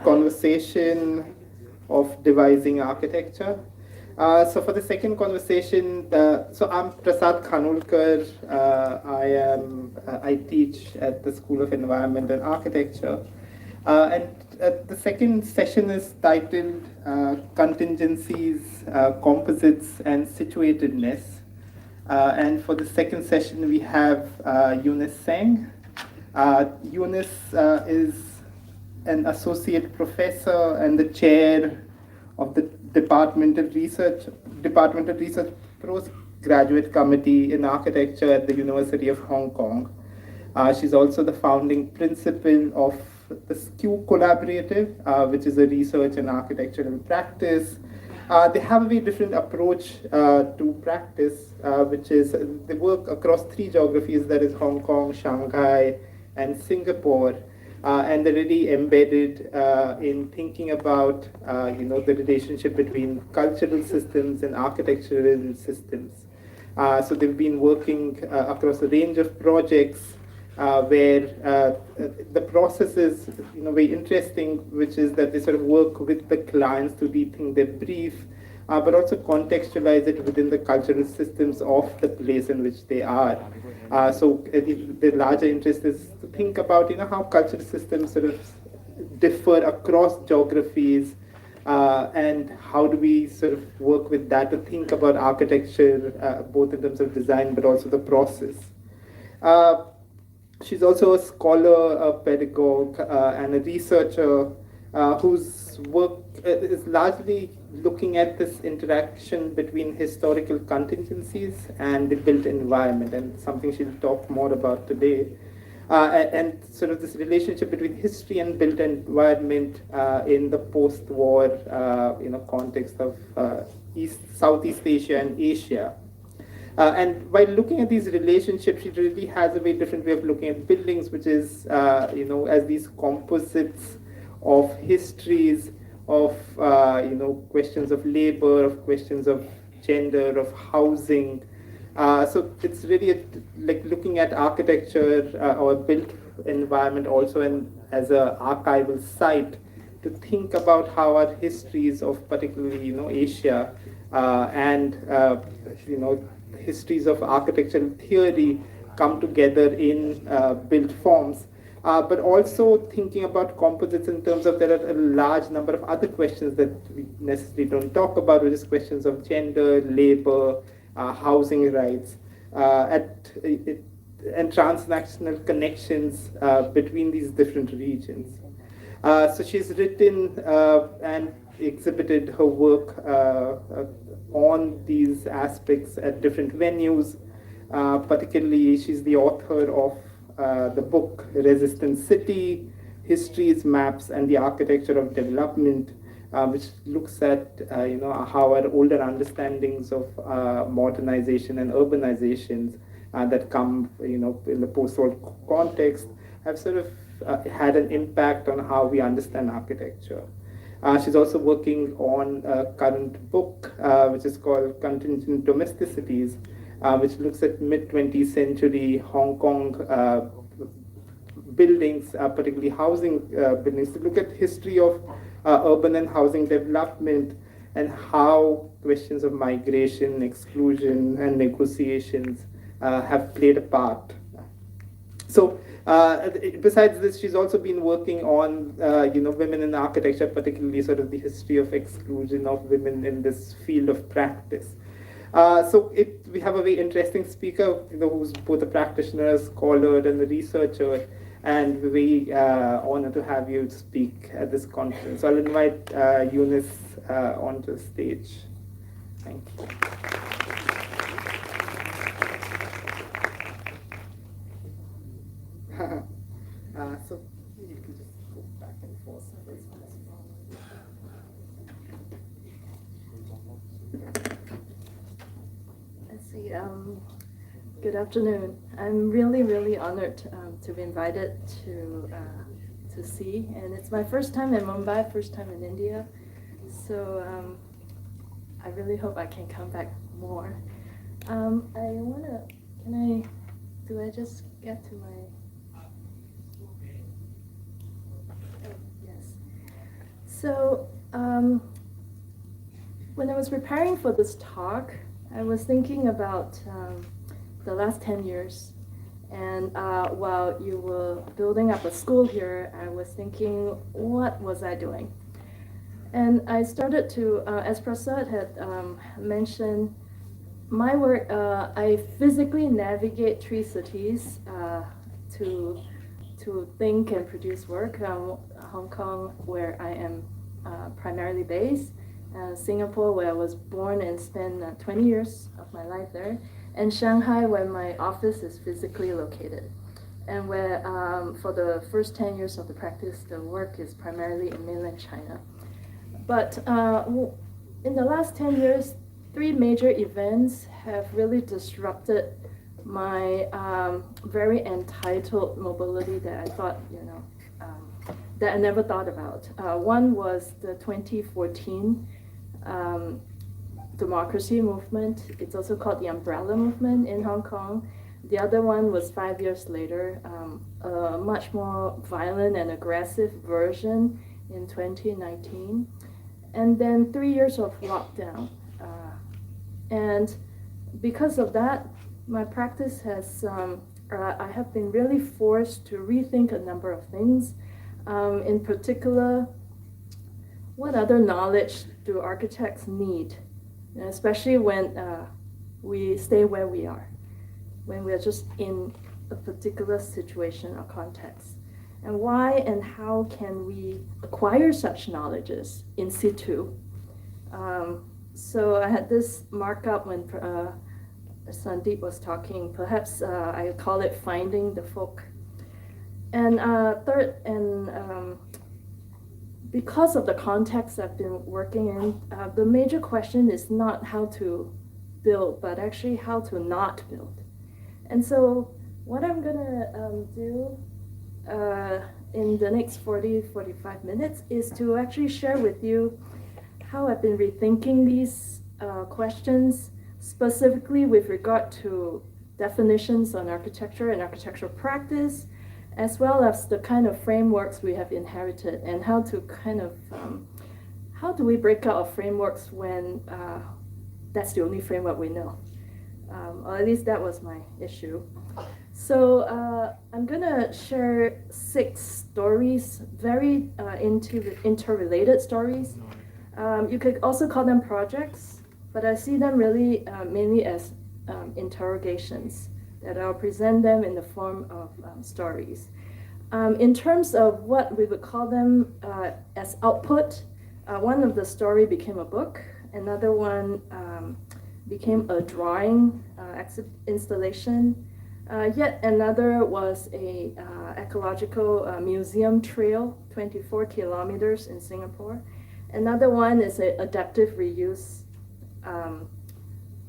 conversation of devising architecture. So for the second conversation, so I'm Prasad Khanulkar. I teach at the School of Environment and Architecture. And the second session is titled Contingencies, Composites, and Situatedness. And for the second session, we have Eunice Seng. Eunice is an associate professor and the chair of the Departmental Research Postgraduate Committee in Architecture at the University of Hong Kong. She's also the founding principal of the SKEW Collaborative, which is a research and architectural practice. They have a very different approach to practice, which is they work across 3 geographies, that is Hong Kong, Shanghai, and Singapore. And they're really embedded in thinking about the relationship between cultural systems and architectural systems. So they've been working across a range of projects where the process is very interesting, which is that they sort of work with the clients to rethink their brief, but also contextualize it within the cultural systems of the place in which they are. So the larger interest is to think about how cultural systems sort of differ across geographies, and how do we sort of work with that to think about architecture, both in terms of design but also the process. She's also a scholar, a pedagogue, and a researcher whose work is largely looking at this interaction between historical contingencies and the built environment, and something she'll talk more about today. And sort of this relationship between history and built environment in the post-war context of Southeast Asia and Asia. And by looking at these relationships, she really has a very different way of looking at buildings, which is, as these composites of histories, of, questions of labor, of questions of gender, of housing. So it's really like looking at architecture or built environment also as an archival site to think about how our histories of particularly, Asia and, histories of architectural theory come together in built forms, but also thinking about composites in terms of there are a large number of other questions that we necessarily don't talk about, which is questions of gender, labor, housing rights, and transnational connections between these different regions. So she's written and exhibited her work on these aspects at different venues. Particularly, she's the author of the book Resistant City, Histories, Maps, and the Architecture of Development, which looks at how our older understandings of modernization and urbanizations that come in the post-war context have sort of had an impact on how we understand architecture. She's also working on a current book, which is called Contingent Domesticities, which looks at mid-20th century Hong Kong buildings, particularly housing buildings, to look at history of urban and housing development and how questions of migration, exclusion, and negotiations have played a part. So besides this, she's also been working on women in architecture, particularly sort of the history of exclusion of women in this field of practice. So we have a very interesting speaker, who's both a practitioner, a scholar, and a researcher, and we're very honored to have you speak at this conference. So I'll invite Eunice onto the stage. Thank you. So you can just go back and forth. Let's see. Good afternoon. I'm really honored to be invited to see, and it's my first time in Mumbai, first time in India. So I really hope I can come back more. Do I just get to my? So when I was preparing for this talk, I was thinking about the last 10 years. And while you were building up a school here, I was thinking, what was I doing? And I started to, as Prasad had mentioned, my work, I physically navigate 3 cities to think and produce work. Hong Kong, where I am primarily based, Singapore, where I was born and spent 20 years of my life there, and Shanghai, where my office is physically located, and where for the first 10 years of the practice, the work is primarily in mainland China. But in the last 10 years, 3 major events have really disrupted my very entitled mobility that I thought, that I never thought about. One was the 2014 democracy movement. It's also called the Umbrella Movement in Hong Kong. The other one was 5 years later, a much more violent and aggressive version in 2019. And then 3 years of lockdown. And because of that, my practice has, I have been really forced to rethink a number of things. In particular, what other knowledge do architects need, especially when we stay where we are, when we're just in a particular situation or context? And why and how can we acquire such knowledges in situ? So I had this markup when Sandeep was talking. Perhaps I call it finding the folk. And third, and because of the context I've been working in, the major question is not how to build, but actually how to not build. And so what I'm gonna do in the next 45 minutes is to actually share with you how I've been rethinking these questions, specifically with regard to definitions on architecture and architectural practice, as well as the kind of frameworks we have inherited, and how to kind of, how do we break out of frameworks when that's the only framework we know? Or at least that was my issue. So I'm gonna share 6 stories, very interrelated stories. You could also call them projects, but I see them really mainly as interrogations, that I'll present them in the form of stories. In terms of what we would call them as output, one of the story became a book, another one became a drawing installation, yet another was a ecological museum trail, 24 kilometers in Singapore. Another one is an adaptive reuse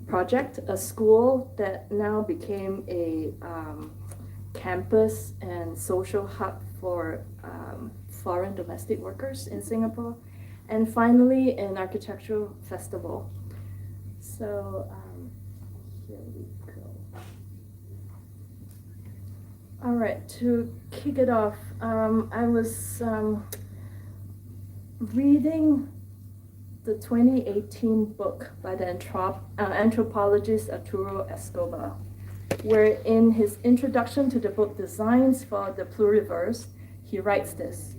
project, a school that now became a campus and social hub for foreign domestic workers in Singapore. And finally, an architectural festival. So here we go. All right, to kick it off, I was reading the 2018 book by the anthropologist Arturo Escobar, where in his introduction to the book Designs for the Pluriverse, he writes this: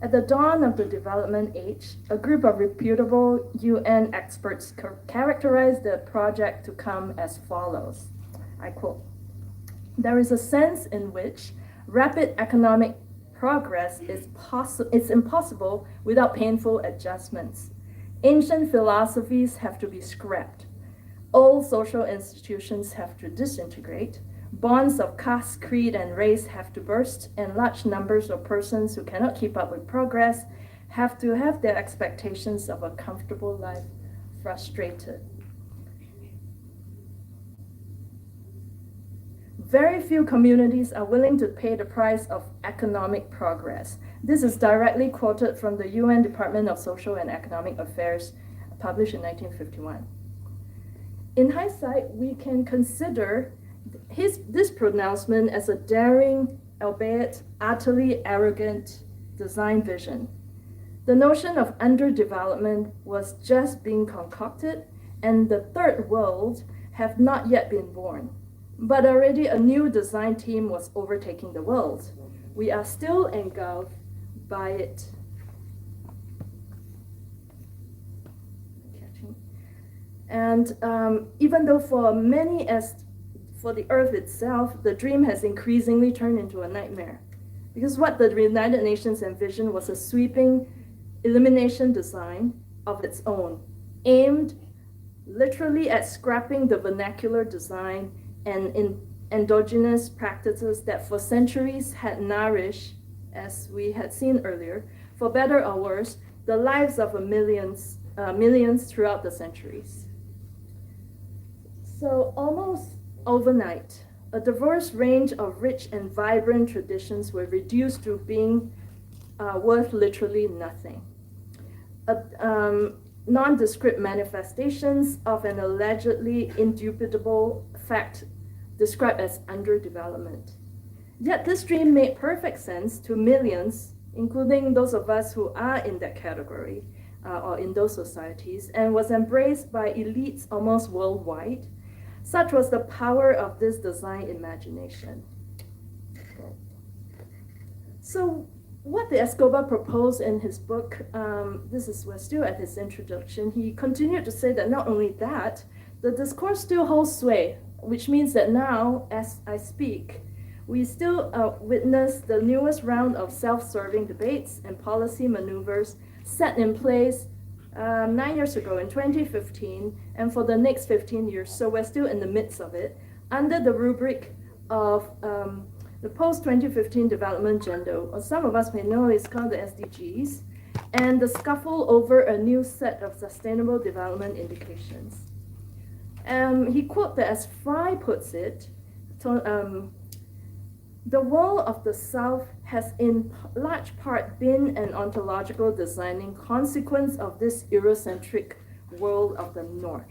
at the dawn of the development age, a group of reputable UN experts characterized the project to come as follows. I quote, "There is a sense in which rapid economic progress is impossible without painful adjustments. Ancient philosophies have to be scrapped. Old social institutions have to disintegrate. Bonds of caste, creed, and race have to burst, and large numbers of persons who cannot keep up with progress have to have their expectations of a comfortable life frustrated. Very few communities are willing to pay the price of economic progress." This is directly quoted from the UN Department of Social and Economic Affairs, published in 1951. In hindsight, we can consider this pronouncement as a daring, albeit utterly arrogant, design vision. The notion of underdevelopment was just being concocted, and the third world have not yet been born. But already a new design team was overtaking the world. We are still engulfed by it. And even though for many, as for the Earth itself, the dream has increasingly turned into a nightmare. Because what the United Nations envisioned was a sweeping elimination design of its own, aimed literally at scrapping the vernacular design and endogenous practices that for centuries had nourished, as we had seen earlier, for better or worse, the lives of millions throughout the centuries. So almost overnight, a diverse range of rich and vibrant traditions were reduced to being worth literally nothing. Nondescript manifestations of an allegedly indubitable fact described as underdevelopment. Yet this dream made perfect sense to millions, including those of us who are in that category or in those societies, and was embraced by elites almost worldwide. Such was the power of this design imagination. So what the Escobar proposed in his book, we're still at his introduction, he continued to say that not only that, the discourse still holds sway, which means that now, as I speak, we still witness the newest round of self-serving debates and policy maneuvers set in place 9 years ago in 2015, and for the next 15 years, so we're still in the midst of it, under the rubric of the post-2015 development agenda, or some of us may know it's called the SDGs, and the scuffle over a new set of sustainable development indications. He quoted as Fry puts it, the world of the South has in large part been an ontological designing consequence of this Eurocentric world of the North.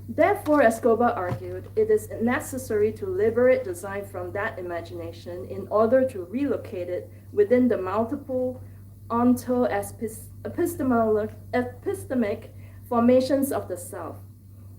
Therefore, Escobar argued, it is necessary to liberate design from that imagination in order to relocate it within the multiple onto-epistemic formations of the South,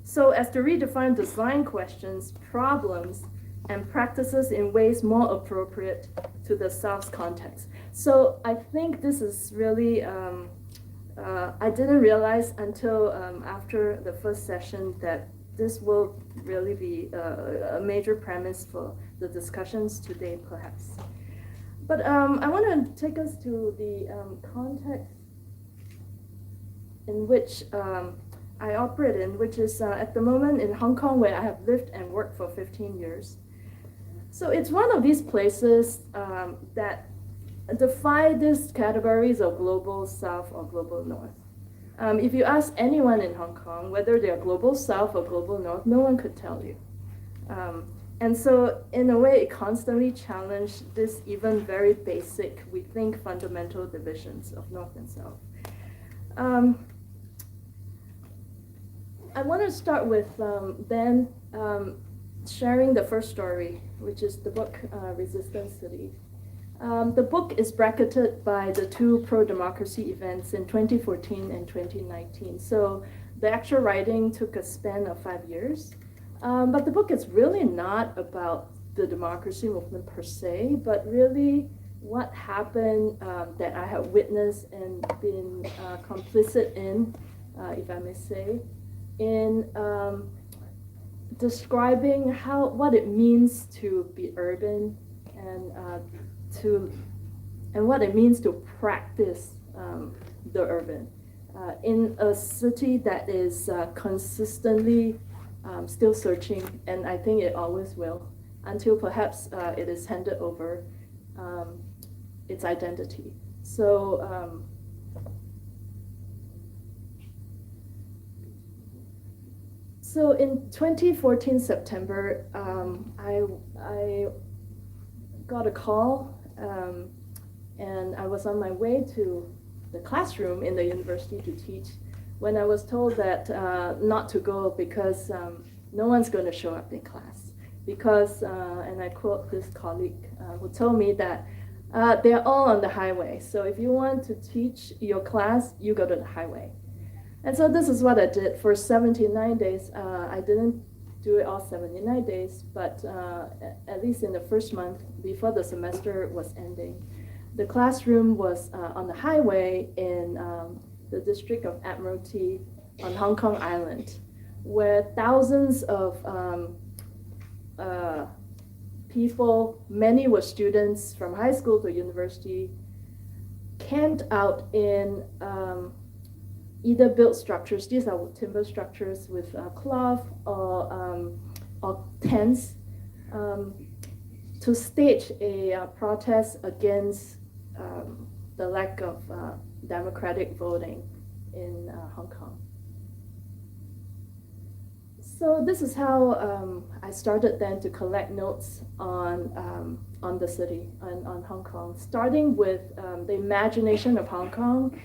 so as to redefine design questions, problems, and practices in ways more appropriate to the South's context. So I think this is really, I didn't realize until after the first session that this will really be a major premise for the discussions today, perhaps. But I want to take us to the context in which I operate in, which is at the moment in Hong Kong, where I have lived and worked for 15 years. So it's one of these places that defy these categories of global South or global North. If you ask anyone in Hong Kong whether they are global South or global North, no one could tell you. And so in a way, it constantly challenged this even very basic, we think, fundamental divisions of North and South. I want to start with then sharing the first story, which is the book Resistance City. The book is bracketed by the two pro-democracy events in 2014 and 2019. So the actual writing took a span of 5 years. But the book is really not about the democracy movement per se, but really what happened that I have witnessed and been complicit in, if I may say, in describing what it means to be urban and what it means to practice the urban in a city that is consistently still searching, and I think it always will, until perhaps it is handed over its identity. So So in 2014 September, I got a call, and I was on my way to the classroom in the university to teach, when I was told that not to go because no one's going to show up in class. Because, and I quote this colleague who told me that They're all on the highway. So if you want to teach your class, you go to the highway. And so this is what I did for 79 days. I didn't do it all 79 days, but at least in the first month, before the semester was ending, the classroom was on the highway in the district of Admiralty on Hong Kong Island, where thousands of people, many were students from high school to university, camped out in either built structures, these are timber structures with cloth or tents, to stage a protest against the lack of democratic voting in Hong Kong. So this is how I started then to collect notes on the city, on Hong Kong, starting with the imagination of Hong Kong.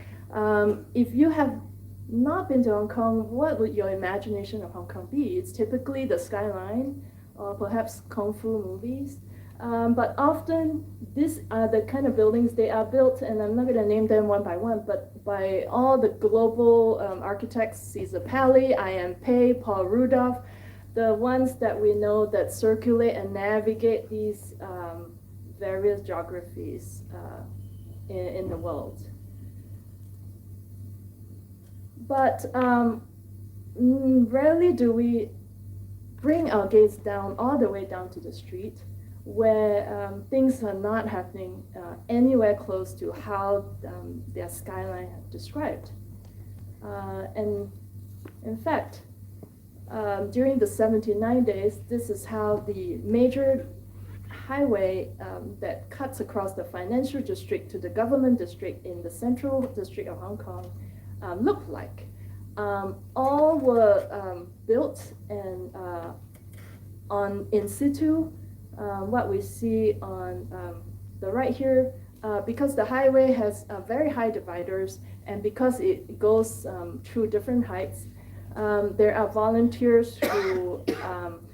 If you have not been to Hong Kong, what would your imagination of Hong Kong be? It's typically the skyline or perhaps kung fu movies. But often these are the kind of buildings they are built, and I'm not going to name them one by one, but by all the global architects, Caesar Paley, I.M. Pei, Paul Rudolph, the ones that we know that circulate and navigate these various geographies in the world. But rarely do we bring our gaze down, all the way down to the street, where things are not happening anywhere close to how their skyline have described. And in fact, during the 79 days, this is how the major highway that cuts across the financial district to the government district in the central district of Hong Kong looked like. All were built and on in situ. What we see on the right here, because the highway has very high dividers and because it goes through different heights, there are volunteers who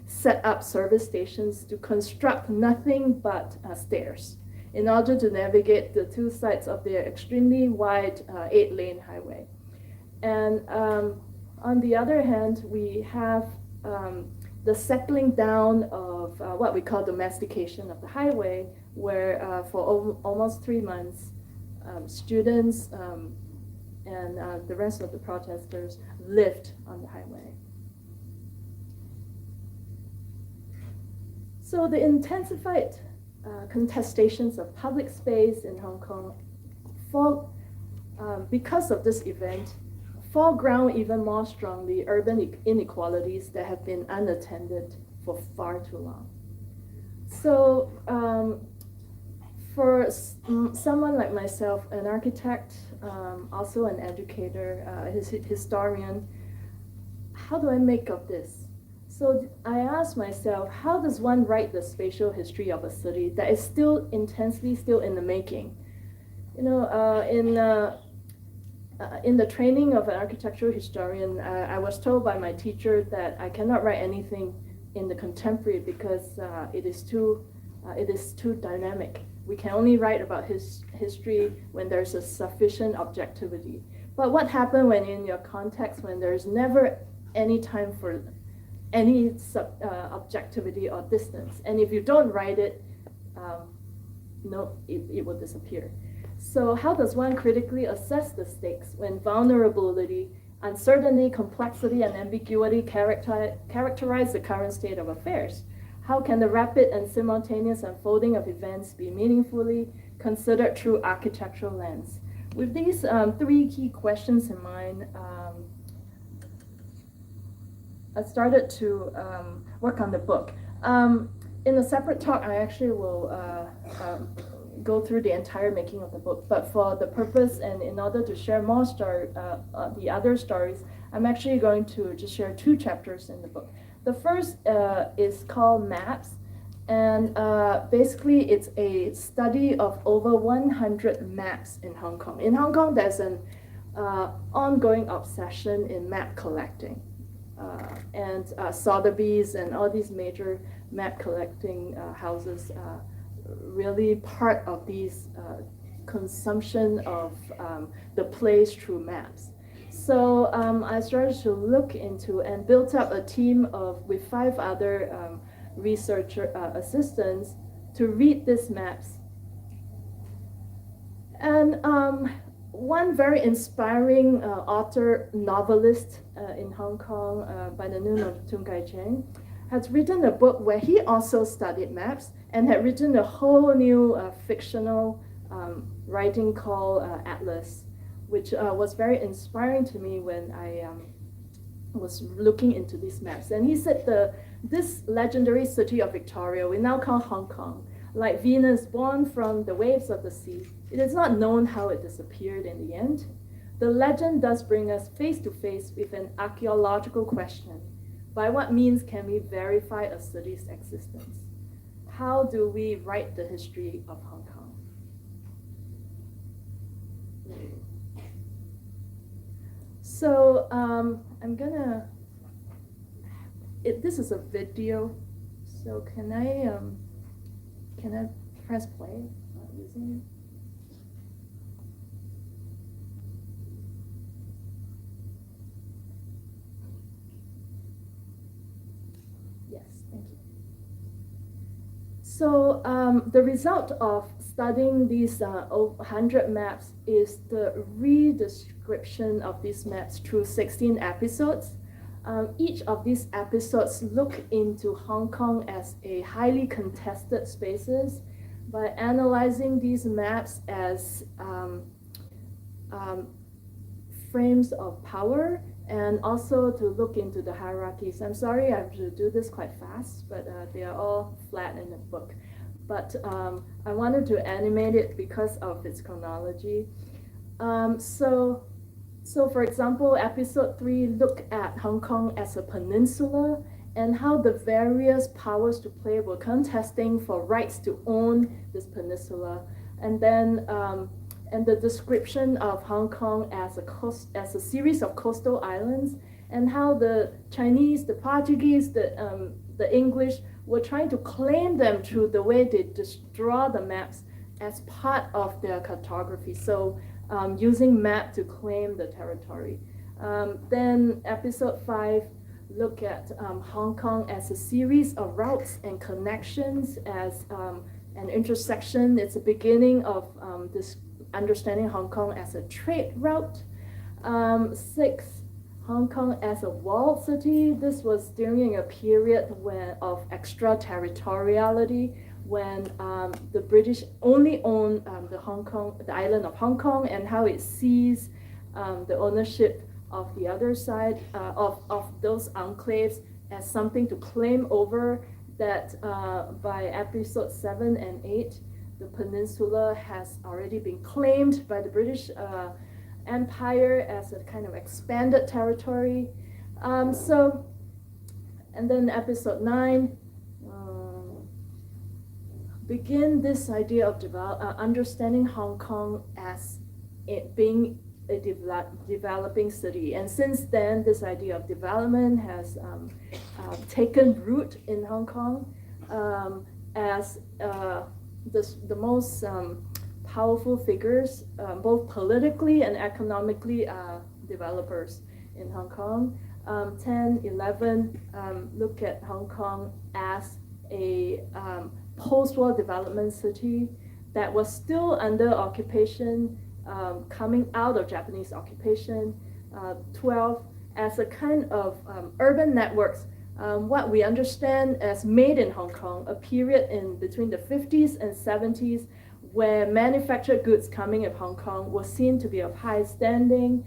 set up service stations to construct nothing but stairs in order to navigate the two sides of the extremely wide 8-lane highway. And on the other hand, we have the settling down of what we call domestication of the highway, where for almost 3 months, students and the rest of the protesters lived on the highway. So the intensified contestations of public space in Hong Kong, because of this event, foreground even more strongly urban inequalities that have been unattended for far too long. So for someone like myself, an architect, also an educator, historian, how do I make of this? So I asked myself, how does one write the spatial history of a city that is still intensely still in the making? You know, in the training of an architectural historian, I was told by my teacher that I cannot write anything in the contemporary because it is too dynamic. We can only write about history when there's a sufficient objectivity. But what happened when in your context, when there's never any time for any objectivity or distance? And if you don't write it, it will disappear. So how does one critically assess the stakes when vulnerability, uncertainty, complexity, and ambiguity characterize the current state of affairs? How can the rapid and simultaneous unfolding of events be meaningfully considered through architectural lens? With these 3 key questions in mind, I started to work on the book. In a separate talk, I actually will go through the entire making of the book, but for the purpose and in order to share more the other stories, I'm actually going to just share 2 chapters in the book. The first is called Maps, and basically it's a study of over 100 maps in Hong Kong. In Hong Kong, there's an ongoing obsession in map collecting, and Sotheby's and all these major map collecting houses really part of these consumption of the place through maps. So I started to look into and built up a team with 5 other researcher assistants to read these maps. And one very inspiring author, novelist in Hong Kong by the name of Tung Kai-cheng has written a book where he also studied maps and had written a whole new fictional writing called Atlas, which was very inspiring to me when I was looking into these maps. And he said this legendary city of Victoria, we now call Hong Kong, like Venus born from the waves of the sea, it is not known how it disappeared in the end. The legend does bring us face to face with an archaeological question. By what means can we verify a city's existence? How do we write the history of Hong Kong? So I'm gonna, this is a video, so can I press play using it? Yes, thank you. So the result of studying these 100 maps is the redescription of these maps through 16 episodes. Each of these episodes look into Hong Kong as a highly contested spaces by analyzing these maps as frames of power, and also to look into the hierarchies. I'm sorry I have to do this quite fast, but they are all flat in the book. But I wanted to animate it because of its chronology. So for example, episode 3 look at Hong Kong as a peninsula and how the various powers to play were contesting for rights to own this peninsula. And then and the description of Hong Kong as a series of coastal islands, and how the Chinese, the Portuguese, the English were trying to claim them through the way they just draw the maps as part of their cartography. So using map to claim the territory. Then episode 5 look at Hong Kong as a series of routes and connections, as an intersection. It's the beginning of this understanding Hong Kong as a trade route. 6, Hong Kong as a walled city. This was during a period of extraterritoriality, when the British only owned the island of Hong Kong, and how it sees the ownership of the other side of those enclaves as something to claim over. That by episode 7 and 8, the peninsula has already been claimed by the British Empire as a kind of expanded territory. And then episode 9 begin this idea of understanding Hong Kong as it being a developing city. And since then, this idea of development has taken root in Hong Kong as the most powerful figures, both politically and economically, developers in Hong Kong. 10, 11 look at Hong Kong as a post-war development city that was still under occupation, coming out of Japanese occupation. 12 as a kind of urban networks, what we understand as made in Hong Kong, a period in between the 50s and 70s where manufactured goods coming in Hong Kong was seen to be of high standing.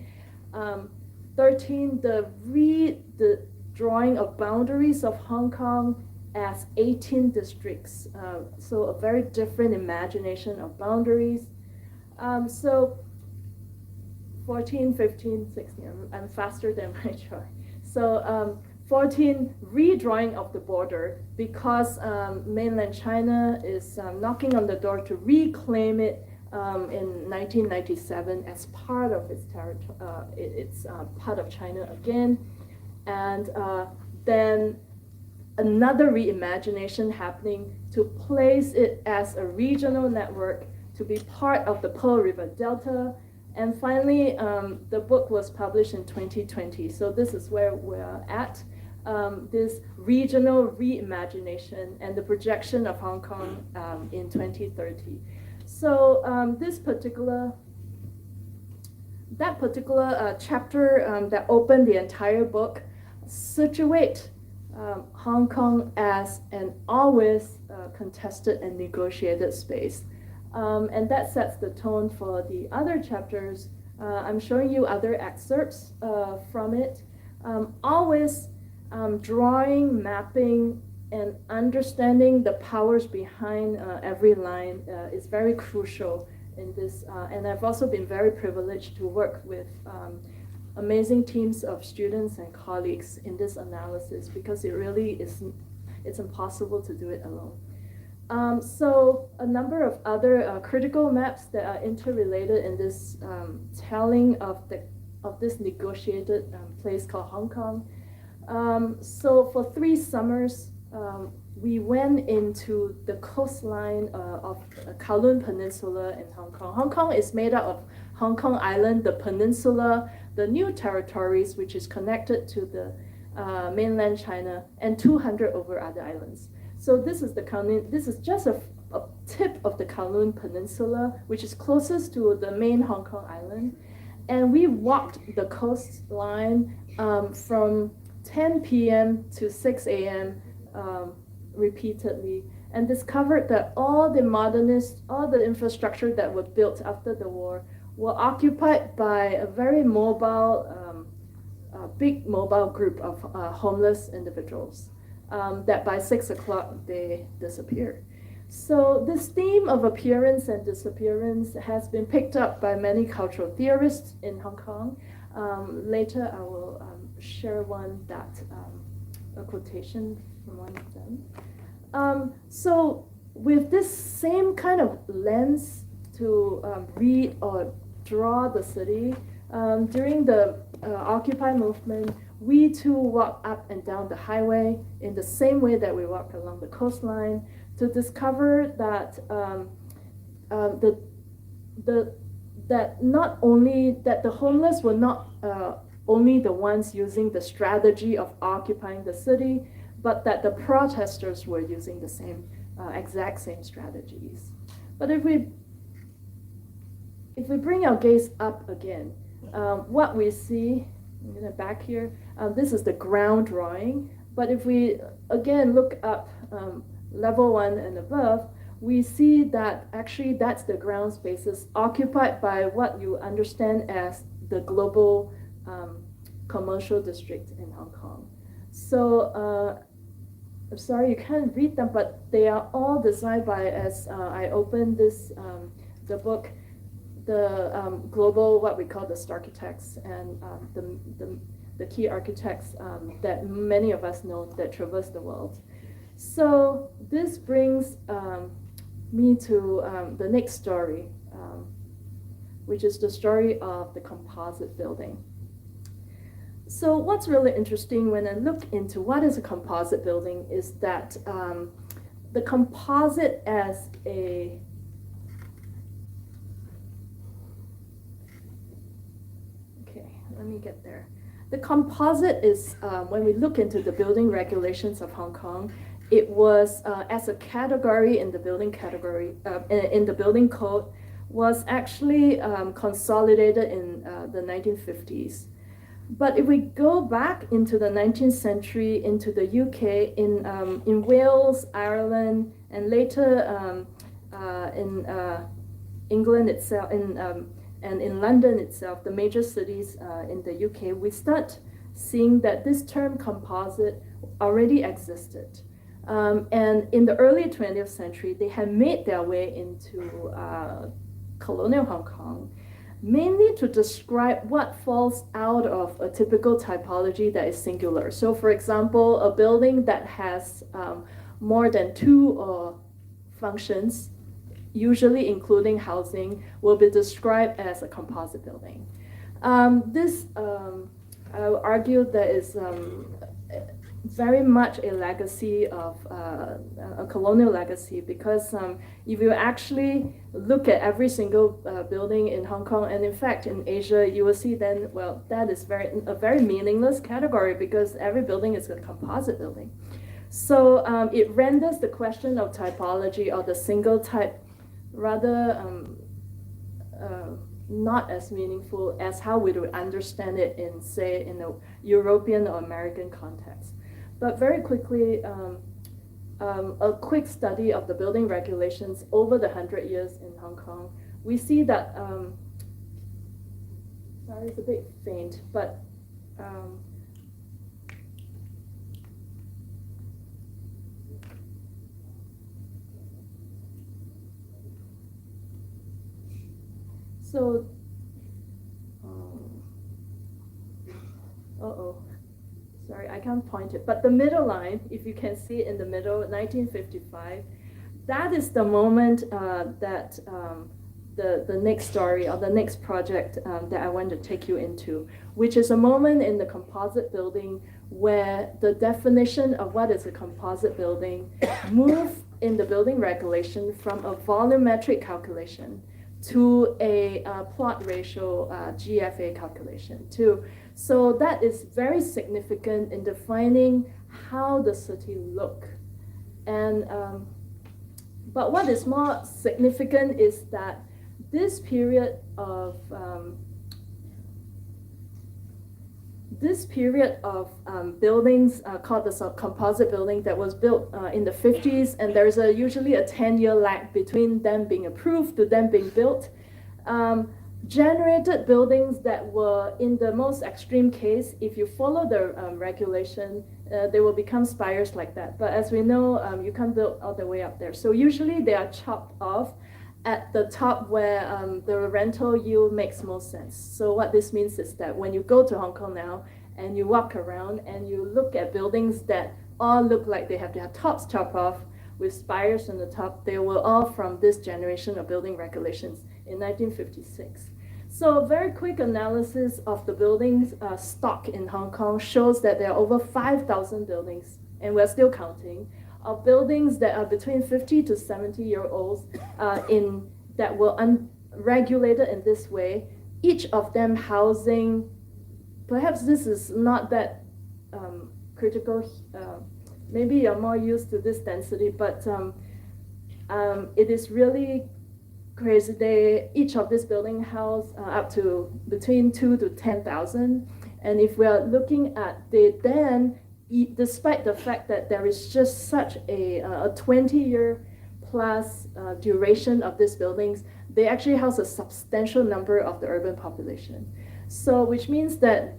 13, the drawing of boundaries of Hong Kong as 18 districts, so a very different imagination of boundaries. So 14, 15, 16, I'm faster than my chart. So 14, redrawing of the border, because mainland China is knocking on the door to reclaim it in 1997 as part of its territory. It's part of China again. And then another reimagination happening to place it as a regional network, to be part of the Pearl River Delta. And finally, the book was published in 2020. So this is where we're at, this regional reimagination and the projection of Hong Kong in 2030. So that particular chapter that opened the entire book situate Hong Kong as an always contested and negotiated space. And that sets the tone for the other chapters. I'm showing you other excerpts from it. Always drawing, mapping, and understanding the powers behind every line is very crucial in this. And I've also been very privileged to work with amazing teams of students and colleagues in this analysis, because it really it's impossible to do it alone. So a number of other critical maps that are interrelated in this telling of this negotiated place called Hong Kong. So for 3 summers, we went into the coastline of Kowloon Peninsula in Hong Kong. Hong Kong is made up of Hong Kong Island, the peninsula, the New Territories, which is connected to the mainland China, and 200 over other islands. So this is just a tip of the Kowloon Peninsula, which is closest to the main Hong Kong Island. And we walked the coastline from 10 p.m. to 6 a.m. Repeatedly, and discovered that all the infrastructure that were built after the war were occupied by a very mobile, big mobile group of homeless individuals. That by 6 o'clock they disappeared. So this theme of appearance and disappearance has been picked up by many cultural theorists in Hong Kong. Later I will share a quotation from one of them. So with this same kind of lens to read or draw the city, during the Occupy movement, we too walk up and down the highway in the same way that we walk along the coastline to discover that that not only that the homeless were not only the ones using the strategy of occupying the city, but that the protesters were using the exact same strategies. But if we bring our gaze up again, what we see, I'm going to back here, this is the ground drawing, but if we again look up level 1 and above, we see that actually that's the ground spaces occupied by what you understand as the global commercial district in Hong Kong. So I'm sorry you can't read them, but they are all designed by, as I opened this, the book, the global, what we call the star architects, and the key architects that many of us know that traverse the world. So this brings me to the next story, which is the story of the composite building. So what's really interesting when I look into what is a composite building is that the composite as a let me get there. The composite is, when we look into the building regulations of Hong Kong, it was as a category in the building in the building code, was actually consolidated in the 1950s. But if we go back into the 19th century, into the UK, in Wales, Ireland, and later in England itself, and in London itself, the major cities in the UK, we start seeing that this term composite already existed. And in the early 20th century, they had made their way into colonial Hong Kong, mainly to describe what falls out of a typical typology that is singular. So for example, a building that has more than 2 functions, usually including housing, will be described as a composite building. This, I would argue, that is very much a legacy of a colonial legacy, because if you actually look at every single building in Hong Kong, and in fact in Asia, you will see then, well, that is a very meaningless category, because every building is a composite building. So it renders the question of typology or the single type rather not as meaningful as how we would understand it in, say, in a European or American context. But very quickly, a quick study of the building regulations over the 100 years in Hong Kong, we see that, sorry, it's a bit faint, but so, sorry, I can't point it. But the middle line, if you can see it in the middle, 1955, that is the moment that the next story or the next project that I want to take you into, which is a moment in the composite building where the definition of what is a composite building moved in the building regulation from a volumetric calculation to a plot ratio GFA calculation too. So that is very significant in defining how the city look. And but what is more significant is that this period of buildings called the composite building that was built in the 50s, and there's usually a 10-year lag between them being approved to them being built, generated buildings that were, in the most extreme case, if you follow the regulation, they will become spires like that. But as we know, you can't build all the way up there. So usually they are chopped off at the top where the rental yield makes most sense. So what this means is that when you go to Hong Kong now and you walk around and you look at buildings that all look like they have their tops chopped off with spires on the top, they were all from this generation of building regulations in 1956. So a very quick analysis of the buildings stock in Hong Kong shows that there are over 5,000 buildings, and we're still counting, of buildings that are between 50 to 70-year-olds that were unregulated in this way, each of them housing, perhaps this is not that critical, maybe you're more used to this density, but it is really crazy. Each of this building house up to between 2 to 10,000. And if we are looking at despite the fact that there is just such a 20-year plus duration of these buildings, they actually house a substantial number of the urban population. So, which means that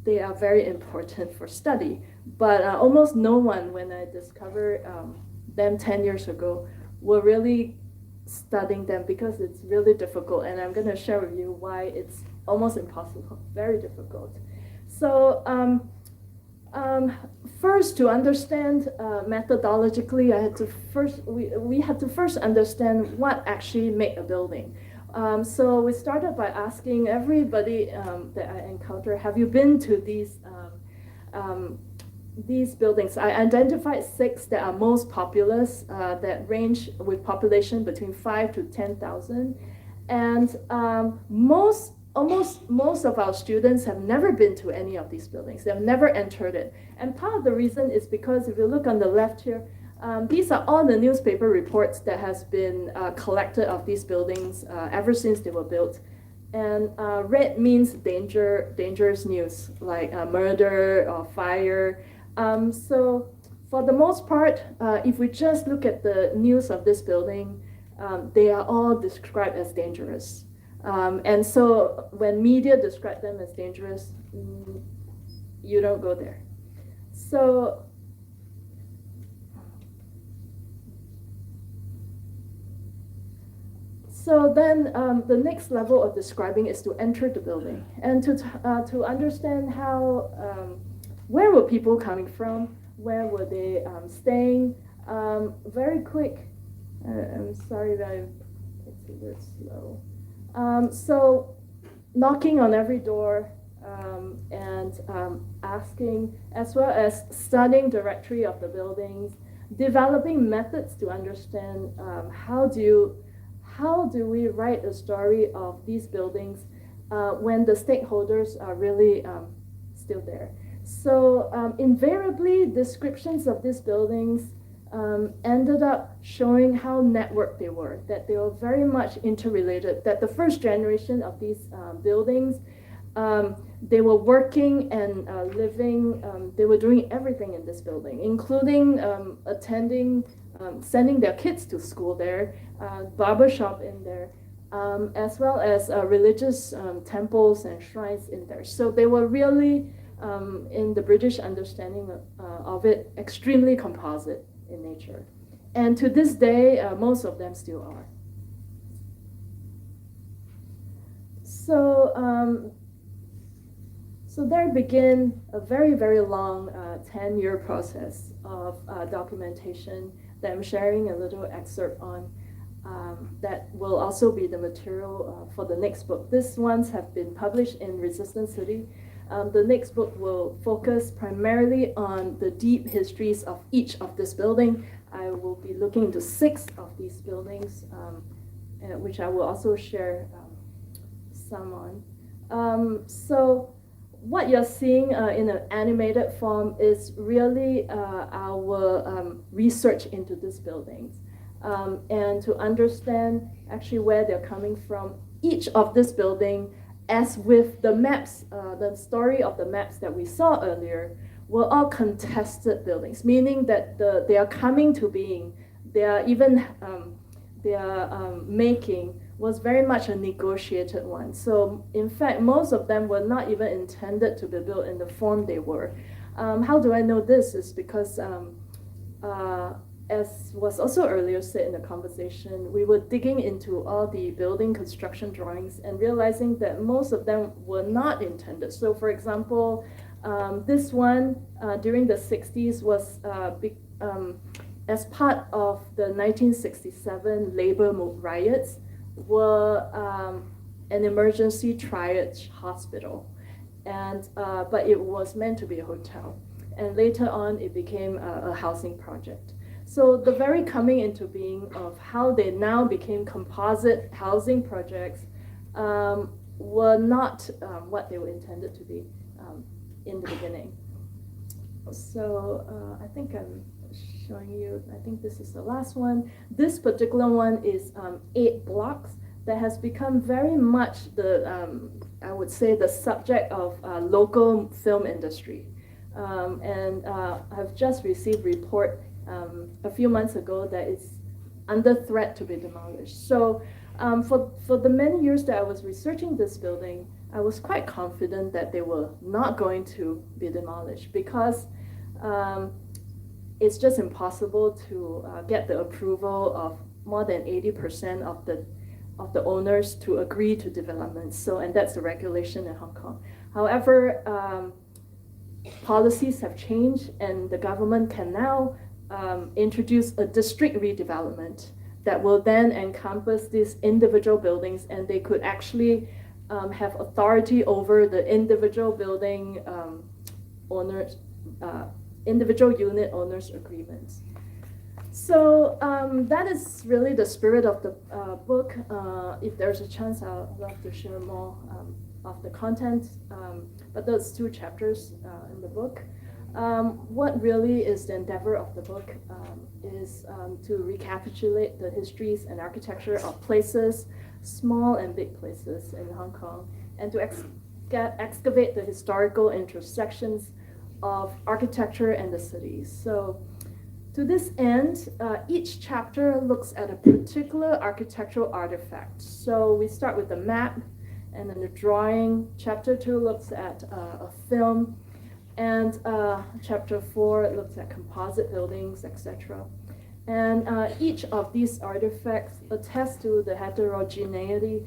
they are very important for study. But almost no one, when I discovered them 10 years ago, were really studying them, because it's really difficult. And I'm going to share with you why it's almost impossible, very difficult. So, first, to understand methodologically, we had to first understand what actually make a building. So we started by asking everybody that I encounter, have you been to these buildings? I identified 6 that are most populous, that range with population between 5 to 10,000, and almost most of our students have never been to any of these buildings. They have never entered it. And part of the reason is because if you look on the left here, these are all the newspaper reports that has been collected of these buildings ever since they were built. And red means dangerous news, like murder or fire. So for the most part, if we just look at the news of this building, they are all described as dangerous. And so when media describe them as dangerous, you don't go there. So then the next level of describing is to enter the building and to understand how, where were people coming from, where were they staying. Very quick, I'm sorry that it's a bit slow. So knocking on every door, and asking, as well as studying directory of the buildings, developing methods to understand how do we write a story of these buildings when the stakeholders are really still there. So invariably, descriptions of these buildings ended up showing how networked they were, that they were very much interrelated, that the first generation of these buildings, they were working and living, they were doing everything in this building, including attending, sending their kids to school there, barbershop in there, as well as religious temples and shrines in there. So they were really, in the British understanding of it, extremely composite in nature. And to this day, most of them still are. So, so there began a very, very long 10-year process of documentation that I'm sharing a little excerpt on, that will also be the material for the next book. These ones have been published in Resistance City. The next book will focus primarily on the deep histories of each of this building. I will be looking into 6 of these buildings, which I will also share some on. So what you're seeing in an animated form is really our research into these buildings, and to understand actually where they're coming from. Each of this building, as with the maps, the story of the maps that we saw earlier, were all contested buildings, meaning that they are coming to being, they are even, making was very much a negotiated one. So in fact, most of them were not even intended to be built in the form they were. How do I know this? Is because as was also earlier said in the conversation, we were digging into all the building construction drawings and realizing that most of them were not intended. So for example, this one during the 60s was as part of the 1967 labor riots, were an emergency triage hospital, and but it was meant to be a hotel, and later on it became a housing project. So the very coming into being of how they now became composite housing projects were not what they were intended to be in the beginning. So I think I'm showing you, I think this is the last one. This particular one is 8 blocks that has become very much the, I would say, the subject of local film industry. And I've just received report a few months ago that it's under threat to be demolished. So for the many years that I was researching this building, I was quite confident that they were not going to be demolished, because it's just impossible to get the approval of more than 80% of the owners to agree to development. So, and that's the regulation in Hong Kong. However, policies have changed, and the government can now introduce a district redevelopment that will then encompass these individual buildings, and they could actually have authority over the individual building owners, individual unit owners agreements. So that is really the spirit of the book. If there's a chance, I'd love to share more of the content, but those 2 chapters in the book. What really is the endeavor of the book is to recapitulate the histories and architecture of places, small and big places in Hong Kong, and to excavate the historical intersections of architecture and the city. So to this end, each chapter looks at a particular architectural artifact. So we start with the map, and then the drawing. Chapter 2 looks at a film, and chapter 4 looks at composite buildings, etc. And each of these artifacts attests to the heterogeneity,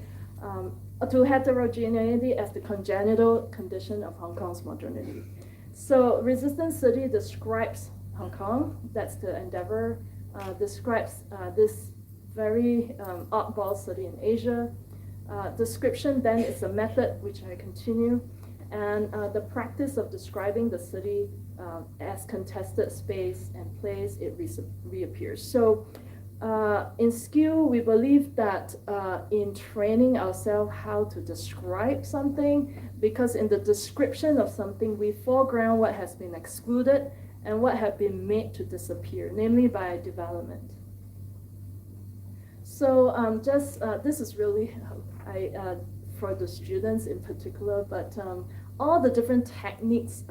as the congenital condition of Hong Kong's modernity. So Resistance City describes Hong Kong, that's the endeavor, describes this very oddball city in Asia. Description then is a method which I continue, and the practice of describing the city as contested space and place, it reappears. So in skill, we believe that in training ourselves how to describe something, because in the description of something, we foreground what has been excluded and what have been made to disappear, namely by development. So this is really for the students in particular, but all the different techniques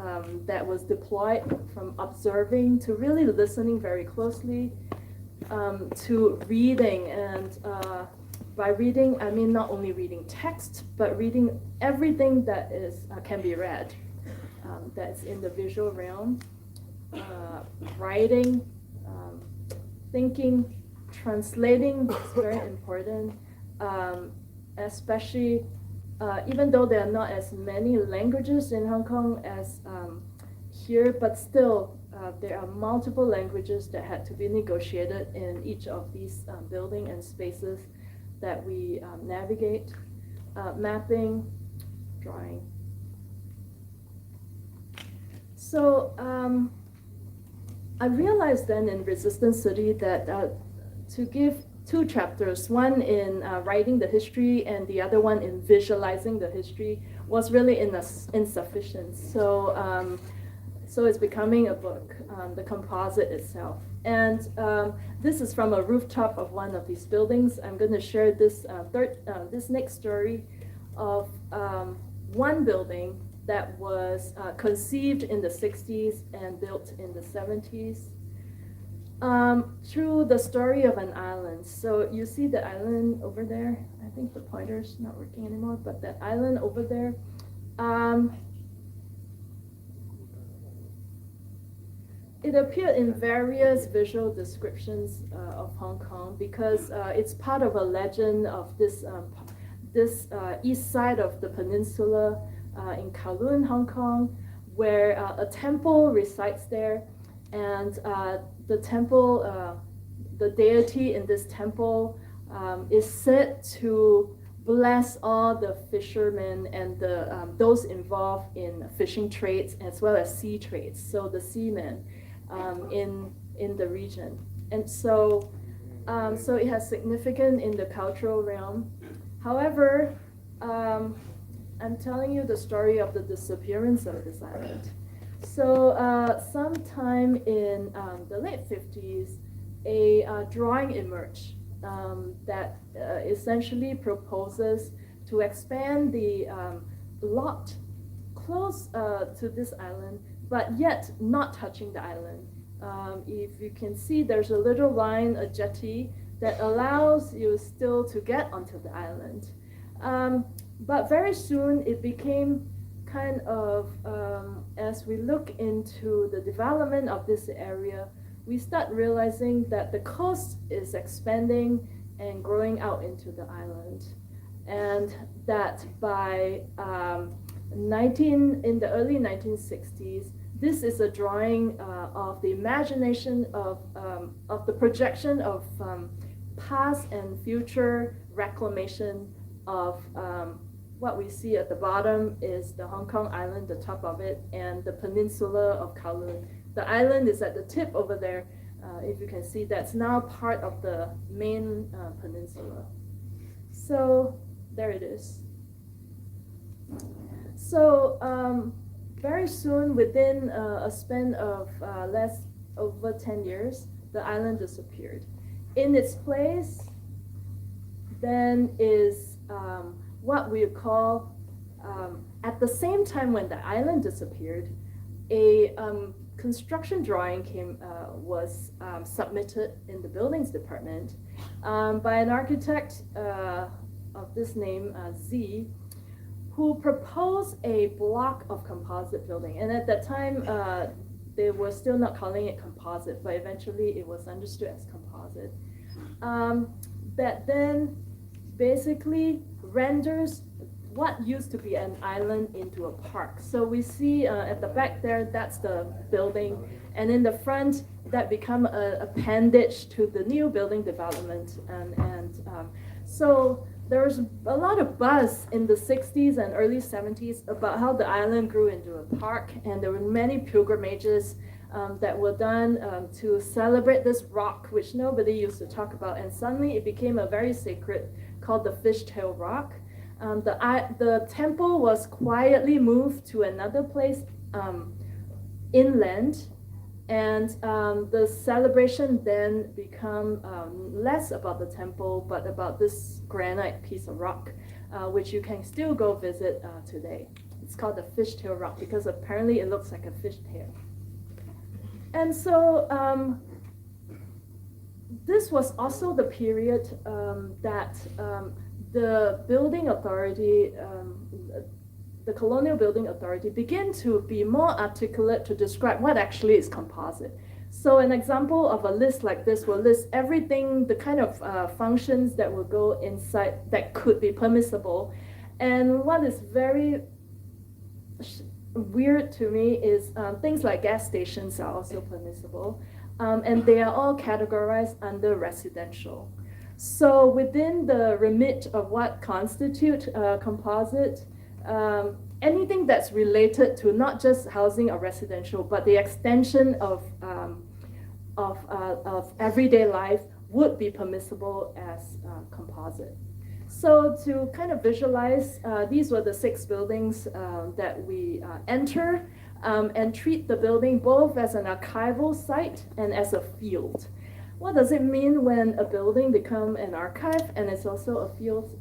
that was deployed, from observing to really listening very closely, to reading, and by reading I mean not only reading text, but reading everything that is can be read, that's in the visual realm, writing, thinking, translating is very important, especially even though there are not as many languages in Hong Kong as here, but still there are multiple languages that had to be negotiated in each of these building and spaces that we navigate. Mapping, drawing. So I realized then in Resistance City that to give two chapters, one in writing the history and the other one in visualizing the history, was really insufficient. So so it's becoming a book, the composite itself. And this is from a rooftop of one of these buildings. I'm going to share this this next story of one building that was conceived in the 60s and built in the 70s. Through the story of an island. So you see the island over there. I think the pointer's not working anymore, but that island over there. It appeared in various visual descriptions of Hong Kong because it's part of a legend of this east side of the peninsula in Kowloon, Hong Kong, where a temple resides there, and the temple, the deity in this temple is said to bless all the fishermen and those involved in fishing trades as well as sea trades, so the seamen in the region. And so, so it has significance in the cultural realm. However, I'm telling you the story of the disappearance of this island. So sometime in the late 50s, a drawing emerged that essentially proposes to expand the lot close to this island, but yet not touching the island. If you can see, there's a little line, a jetty, that allows you still to get onto the island. But very soon it became kind of, as we look into the development of this area, we start realizing that the coast is expanding and growing out into the island. And that by in the early 1960s, this is a drawing of the imagination of the projection of past and future reclamation of what we see at the bottom is the Hong Kong island, the top of it, and the peninsula of Kowloon. The island is at the tip over there. If you can see, that's now part of the main peninsula. So there it is. So very soon, within a span of over 10 years, the island disappeared. In its place, then is what we call, at the same time when the island disappeared, a construction drawing was submitted in the buildings department by an architect of this name, Z, who proposed a block of composite building. And at that time, they were still not calling it composite, but eventually it was understood as composite. That then basically renders what used to be an island into a park. So we see at the back there, that's the building, and in the front, that become an appendage to the new building development. So there was a lot of buzz in the 60s and early 70s about how the island grew into a park, and there were many pilgrimages that were done to celebrate this rock, which nobody used to talk about, and suddenly it became a very sacred, called the Fishtail Rock. The temple was quietly moved to another place inland, and the celebration then became less about the temple, but about this granite piece of rock, which you can still go visit today. It's called the Fishtail Rock because apparently it looks like a fishtail. And so this was also the period that the building authority, the colonial building authority, began to be more articulate to describe what actually is composite. So an example of a list like this will list everything, the kind of functions that will go inside that could be permissible. And what is very weird to me is things like gas stations are also permissible, and they are all categorized under residential. So within the remit of what constitute composite, anything that's related to not just housing or residential, but the extension of everyday life would be permissible as composite. So to kind of visualize, these were the 6 buildings that we enter and treat the building both as an archival site and as a field. What does it mean when a building becomes an archive and it's also a field?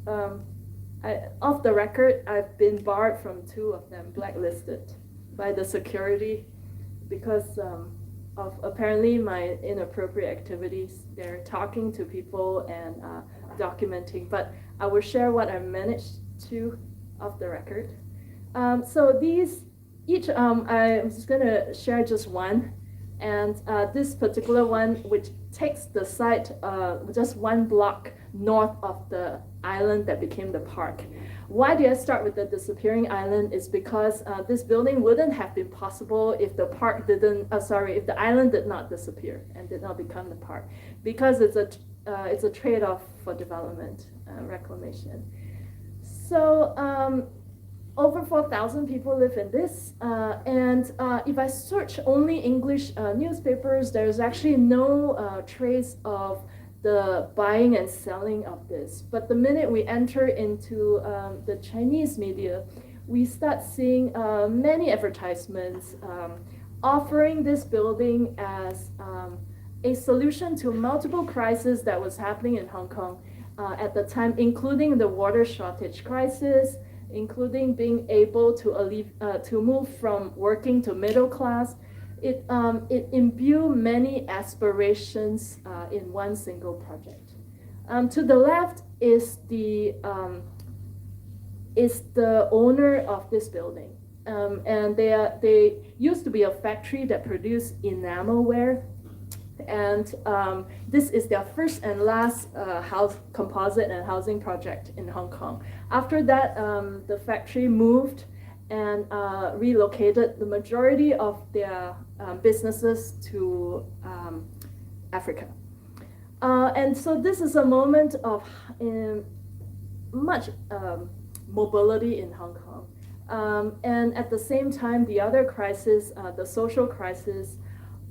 Off the record, I've been barred from 2 of them, blacklisted by the security because of apparently my inappropriate activities. They're talking to people and documenting, but I will share what I managed to off the record. So these, I'm just gonna share just one. And this particular one, which takes the site just 1 block north of the island that became the park. Why did I start with the disappearing island is because this building wouldn't have been possible if the park didn't, if the island did not disappear and did not become the park, because it's a trade-off for development, reclamation. So over 4,000 people live in this, and if I search only English newspapers, there's actually no trace of the buying and selling of this. But the minute we enter into the Chinese media, we start seeing many advertisements offering this building as a solution to multiple crises that was happening in Hong Kong at the time, including the water shortage crisis, including being able to move from working to middle class. It imbued many aspirations in one single project. To the left is the owner of this building, and they used to be a factory that produced enamelware. And this is their first and last composite and housing project in Hong Kong. After that, the factory moved and relocated the majority of their businesses to Africa. And so this is a moment of much mobility in Hong Kong. And at the same time, the other crisis, the social crisis,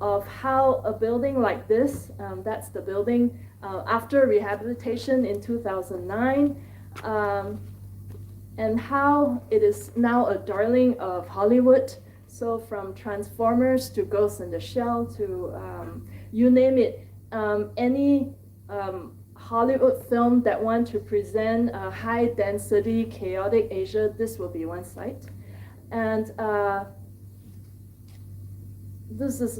of how a building like this, that's the building after rehabilitation in 2009, and how it is now a darling of Hollywood. So from Transformers to Ghost in the Shell to you name it, any Hollywood film that want to present a high density, chaotic Asia, this will be one site. And this is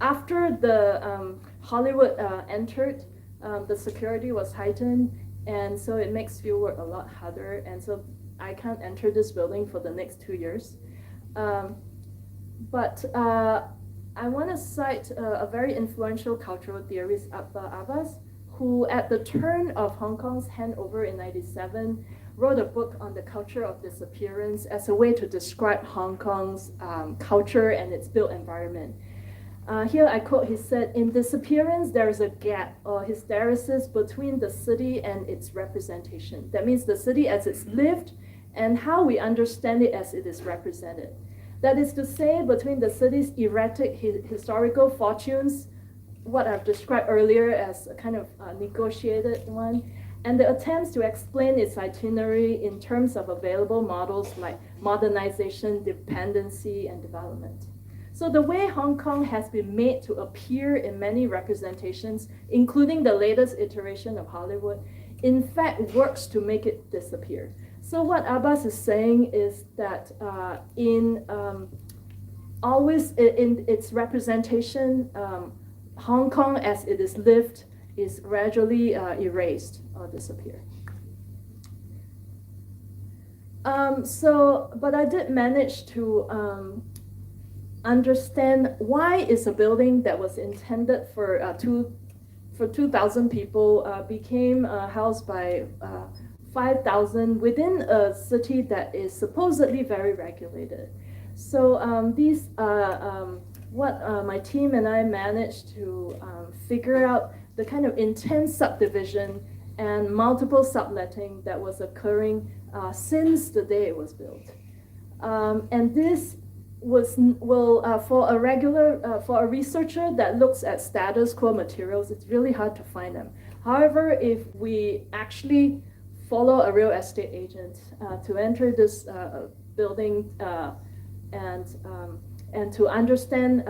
after the Hollywood entered, the security was heightened, and so it makes field work a lot harder, and so I can't enter this building for the next 2 years. But I want to cite a very influential cultural theorist, Akbar Abbas, who at the turn of Hong Kong's handover in 1997 wrote a book on the culture of disappearance as a way to describe Hong Kong's culture and its built environment. Here I quote, he said, "In disappearance, there is a gap or hysteresis between the city and its representation." That means the city as it's lived and how we understand it as it is represented. That is to say, between the city's erratic historical fortunes, what I've described earlier as a kind of negotiated one, and the attempts to explain its itinerary in terms of available models like modernization, dependency, and development. So the way Hong Kong has been made to appear in many representations, including the latest iteration of Hollywood, in fact works to make it disappear. So what Abbas is saying is that always in its representation, Hong Kong as it is lived is gradually erased or disappear. But I did manage to understand why is a building that was intended for 2,000 people became housed by 5,000 within a city that is supposedly very regulated. So these what my team and I managed to figure out the kind of intense subdivision and multiple subletting that was occurring since the day it was built. And this for a researcher that looks at status quo materials, it's really hard to find them. However, if we actually follow a real estate agent to enter this building and to understand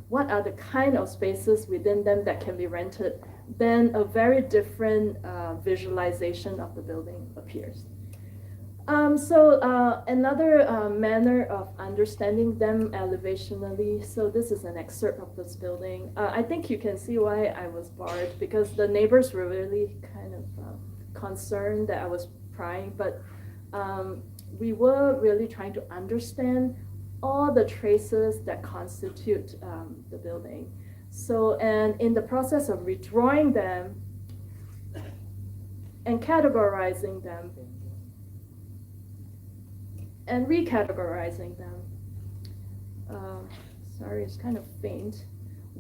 what are the kind of spaces within them that can be rented, then a very different visualization of the building appears. Another manner of understanding them elevationally, so this is an excerpt of this building. I think you can see why I was barred, because the neighbors were really kind of concerned that I was prying, but we were really trying to understand all the traces that constitute the building. So, and in the process of redrawing them and categorizing them, and recategorizing them. Sorry, it's kind of faint.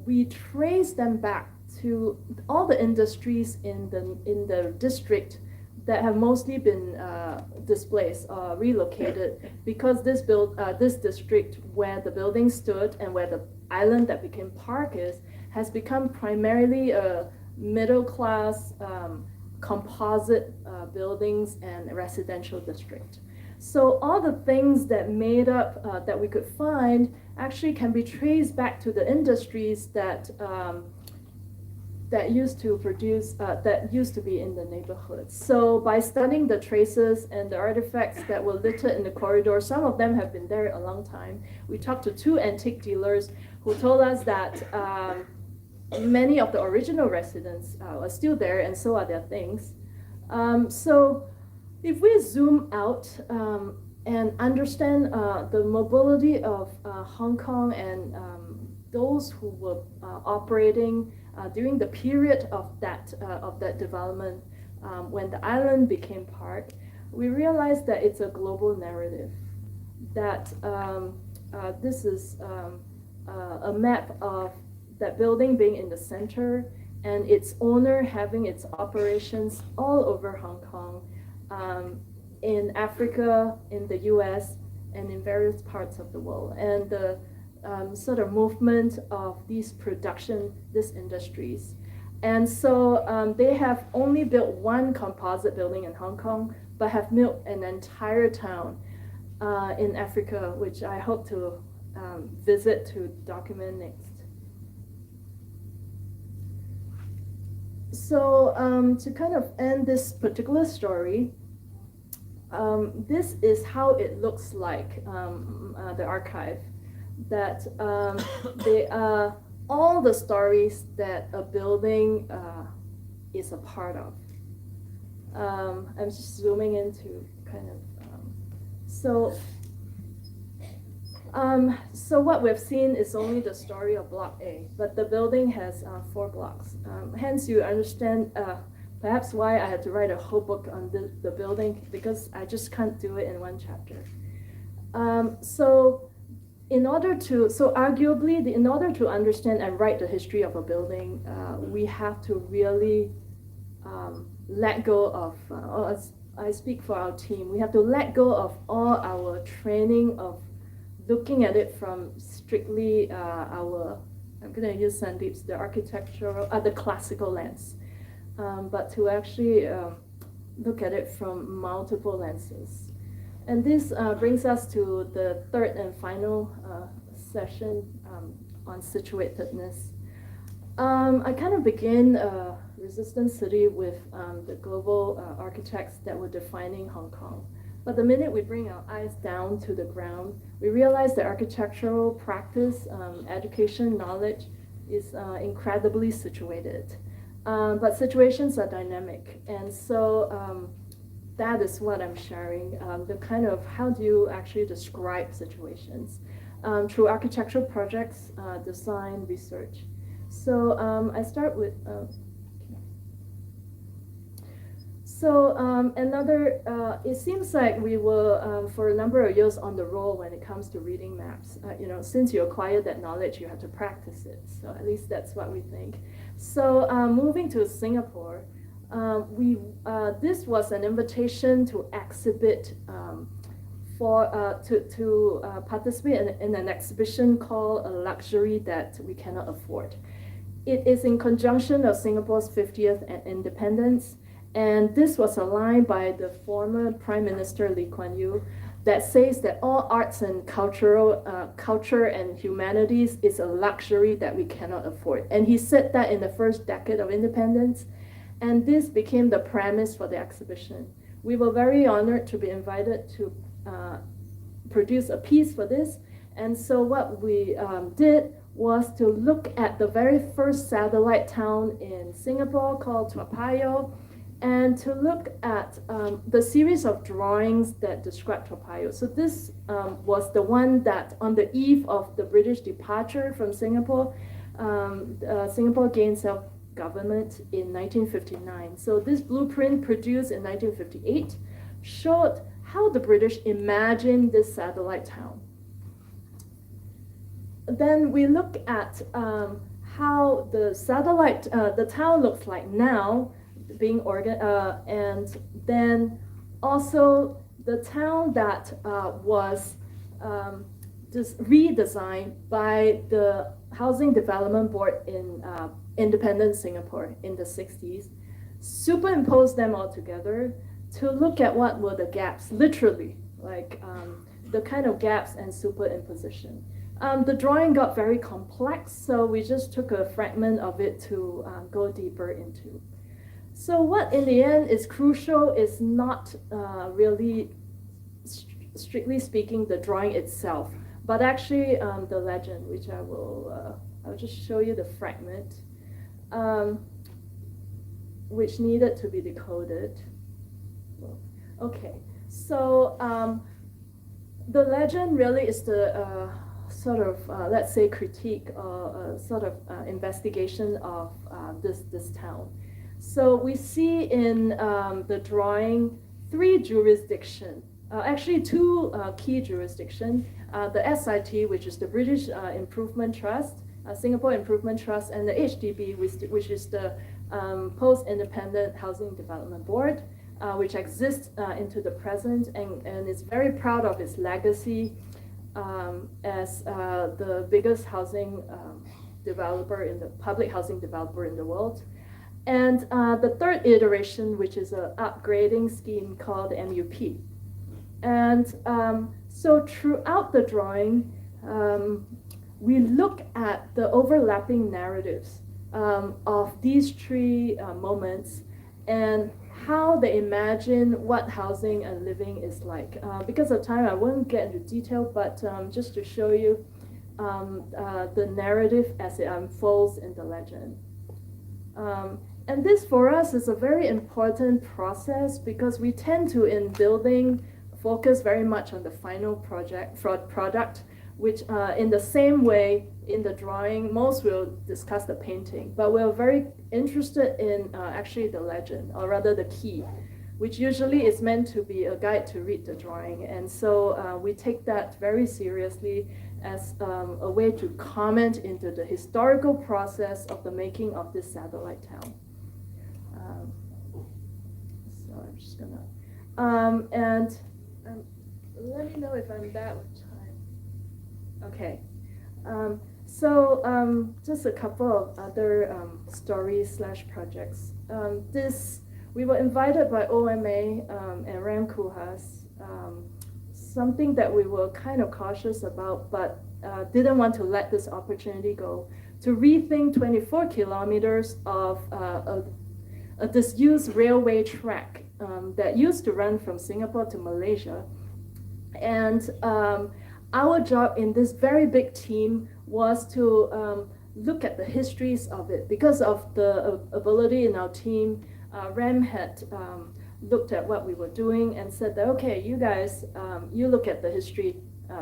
We trace them back to all the industries in the district that have mostly been displaced or relocated, because this district where the building stood and where the island that became park has become primarily a middle class composite buildings and residential district. So all the things that made up, that we could find, actually can be traced back to the industries that used to produce, that used to be in the neighborhood. So by studying the traces and the artifacts that were littered in the corridor, some of them have been there a long time. We talked to 2 antique dealers who told us that many of the original residents are still there, and so are their things. So if we zoom out and understand the mobility of Hong Kong and those who were operating during the period of that development, when the island became park, we realized that it's a global narrative. That this is a map of that building being in the center and its owner having its operations all over Hong Kong, in Africa, in the US, and in various parts of the world. And the sort of movement of these industries. And so they have only built one composite building in Hong Kong, but have built an entire town in Africa, which I hope to visit to document next. So to kind of end this particular story, this is how it looks like, the archive, that they are all the stories that a building is a part of. I'm just zooming into kind of, so what we've seen is only the story of Block A, but the building has 4 blocks. Hence you understand perhaps why I had to write a whole book on the building, because I just can't do it in one chapter. So in order to, so arguably, in order to understand and write the history of a building, we have to really let go of, or as I speak for our team, we have to let go of all our training of looking at it from strictly I'm going to use Sandeep's, the architectural, the classical lens, but to actually look at it from multiple lenses. And this brings us to the third and final session on situatedness. I kind of begin Resistance City with the global architects that were defining Hong Kong. But the minute we bring our eyes down to the ground, we realize that architectural practice, education, knowledge is incredibly situated. But situations are dynamic. And so that is what I'm sharing, the kind of how do you actually describe situations through architectural projects, design, research. So I start with, it seems like we were for a number of years on the roll when it comes to reading maps. Since you acquire that knowledge, you have to practice it. So at least that's what we think. So moving to Singapore, this was an invitation to exhibit to participate in an exhibition called A Luxury That We Cannot Afford. It is in conjunction of Singapore's 50th independence, and this was aligned by the former Prime Minister Lee Kuan Yew that says that all arts and culture and humanities is a luxury that we cannot afford. And he said that in the first decade of independence, and this became the premise for the exhibition. We were very honored to be invited to produce a piece for this, and so what we did was to look at the very first satellite town in Singapore called Toa Payoh, and to look at the series of drawings that describe Toa Payoh. So this was the one that on the eve of the British departure from Singapore, Singapore gained self-government in 1959. So this blueprint produced in 1958 showed how the British imagined this satellite town. Then we look at how the satellite, the town looks like now, being and then also the town that was just redesigned by the Housing Development Board in independent Singapore in the 60s, superimpose them all together to look at what were the gaps, literally, like the kind of gaps and superimposition. The drawing got very complex, so we just took a fragment of it to go deeper into. So what in the end is crucial is not really, strictly speaking, the drawing itself, but actually the legend, which I'll just show you the fragment, which needed to be decoded. Okay, so the legend really is the sort of, let's say, critique or sort of investigation of this town. So we see in the drawing 3 jurisdictions, actually 2 key jurisdictions, the SIT, which is the British Improvement Trust, Singapore Improvement Trust, and the HDB, which is the Post-Independent Housing Development Board, which exists into the present and is very proud of its legacy as the biggest housing developer public housing developer in the world. And the third iteration, which is an upgrading scheme called MUP. And so throughout the drawing, we look at the overlapping narratives of these 3 moments and how they imagine what housing and living is like. Because of time, I won't get into detail, but just to show you the narrative as it unfolds in the legend. And this for us is a very important process because we tend to, in building, focus very much on the final product, which in the same way in the drawing, most will discuss the painting, but we're very interested in actually the legend, or rather the key. which usually is meant to be a guide to read the drawing. And so we take that very seriously as a way to comment into the historical process of the making of this satellite town. So I'm just gonna, let me know if I'm bad with time. Okay. Just a couple of other stories / projects. We were invited by OMA and Ram Kuhas, something that we were kind of cautious about, but didn't want to let this opportunity go, to rethink 24 kilometers of a disused railway track that used to run from Singapore to Malaysia. And our job in this very big team was to look at the histories of it. Because of the ability in our team, Ram had looked at what we were doing and said that, okay, you guys, you look at the history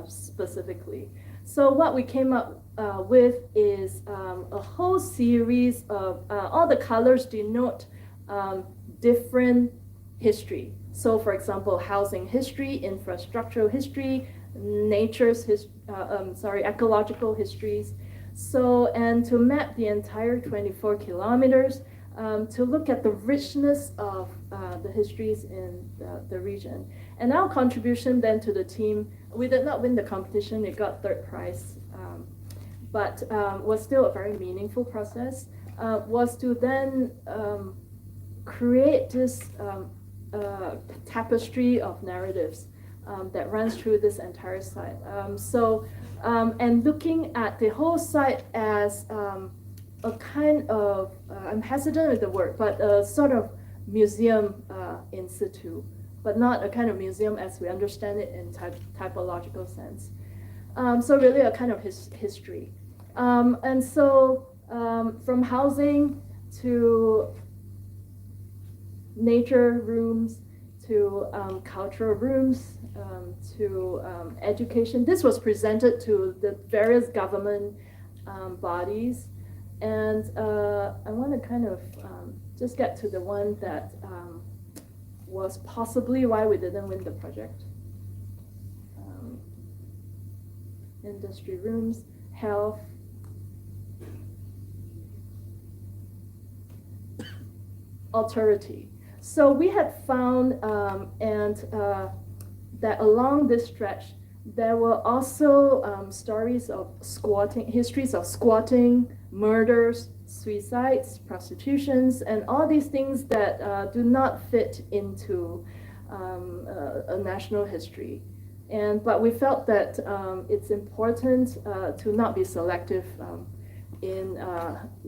specifically. So what we came up with is a whole series of, all the colors denote different history. So for example, housing history, infrastructural history, ecological histories. So, and to map the entire 24 kilometers, to look at the richness of the histories in the region. And our contribution then to the team, we did not win the competition, it got third prize, but was still a very meaningful process, was to then create this tapestry of narratives that runs through this entire site. And looking at the whole site as a kind of, I'm hesitant with the word, but a sort of museum in situ, but not a kind of museum as we understand it in typological sense. So really a kind of history. And so from housing to nature rooms, to cultural rooms, to education. This was presented to the various government bodies. And I want to kind of just get to the one that was possibly why we didn't win the project. Industry rooms, health, authority. So we had found that along this stretch, there were also stories of squatting, histories of squatting, murders, suicides, prostitutions, and all these things that do not fit into a national history. But we felt that it's important to not be selective in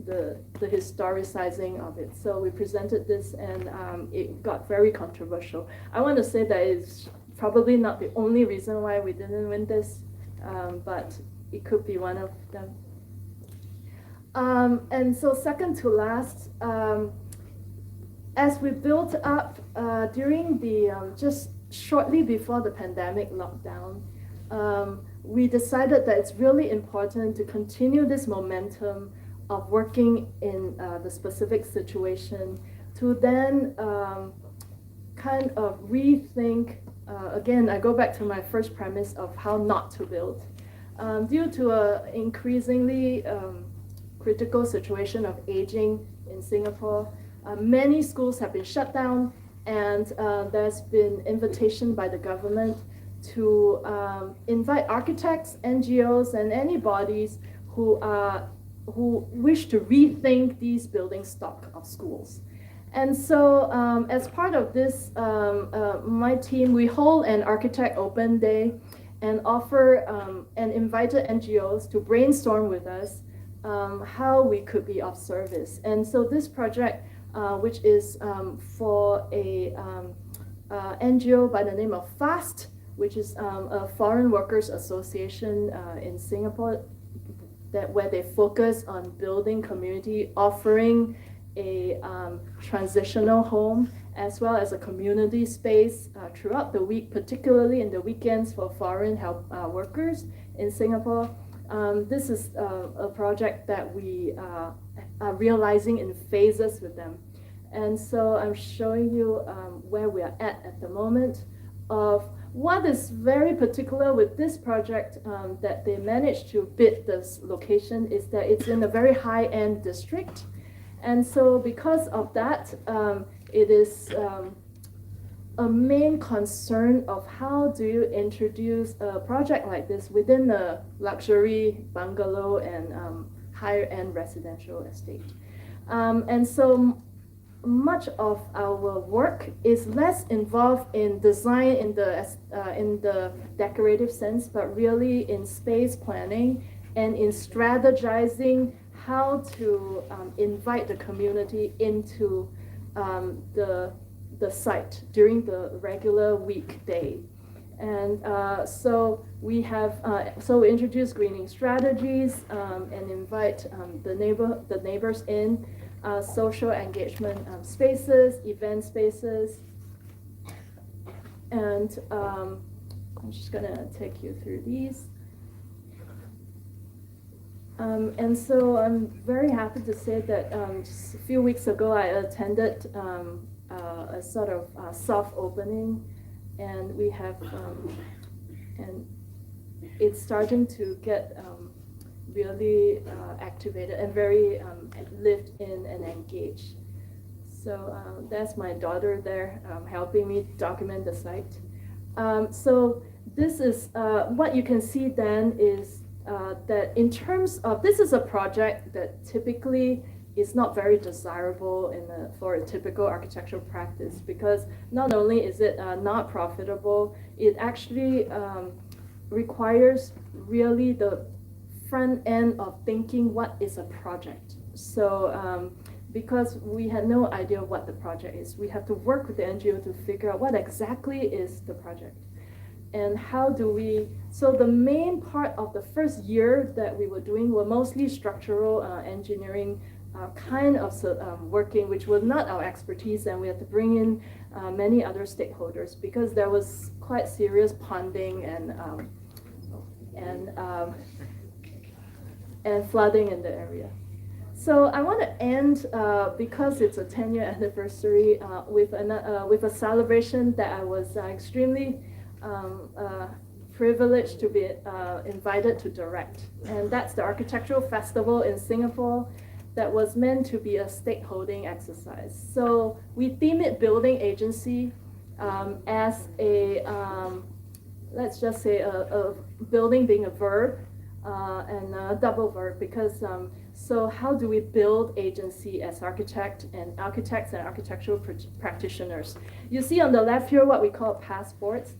the historicizing of it. So we presented this, and it got very controversial. I want to say that it's probably not the only reason why we didn't win this, but it could be one of them. And so second to last, as we built up during the, just shortly before the pandemic lockdown, we decided that it's really important to continue this momentum of working in the specific situation to then kind of rethink, again, I go back to my first premise of how not to build. Due to an increasingly critical situation of aging in Singapore, many schools have been shut down, and there's been invitation by the government to invite architects, NGOs, and any bodies who wish to rethink these building stock of schools. And so as part of this, my team, we hold an architect open day and offer and invited NGOs to brainstorm with us how we could be of service. And so this project, which is for a NGO by the name of FAST, which is a Foreign Workers Association in Singapore, where they focus on building community, offering a transitional home, as well as a community space throughout the week, particularly in the weekends for foreign help workers in Singapore. This is a project that we are realizing in phases with them. And so I'm showing you where we are at the moment. Of what is very particular with this project that they managed to bid this location is that it's in a very high-end district. And so because of that, it is a main concern of how do you introduce a project like this within a luxury bungalow and higher-end residential estate. And so much of our work is less involved in design in the decorative sense, but really in space planning and in strategizing how to invite the community into the site during the regular weekday. And so we have we introduce greening strategies and invite the neighbors in. Social engagement spaces, event spaces, and I'm just gonna take you through these. And so I'm very happy to say that just a few weeks ago I attended a sort of soft opening, and we have and it's starting to get really activated and very lived in and engaged. So that's my daughter there helping me document the site. So this is what you can see then is that in terms of, this is a project that typically is not very desirable for a typical architectural practice, because not only is it not profitable, it actually requires really the front end of thinking what is a project. So because we had no idea what the project is, we have to work with the NGO to figure out what exactly is the project. And how do we, so the main part of the first year that we were doing were mostly structural engineering kind of working, which was not our expertise, and we had to bring in many other stakeholders because there was quite serious ponding and flooding in the area. So I want to end, because it's a 10-year anniversary, with a celebration that I was extremely privileged to be invited to direct. And that's the Architectural Festival in Singapore that was meant to be a stakeholding exercise. So we theme it building agency as a, let's just say a building being a verb, and a double verb, because so how do we build agency as architects and architectural practitioners? You see on the left here what we call passports.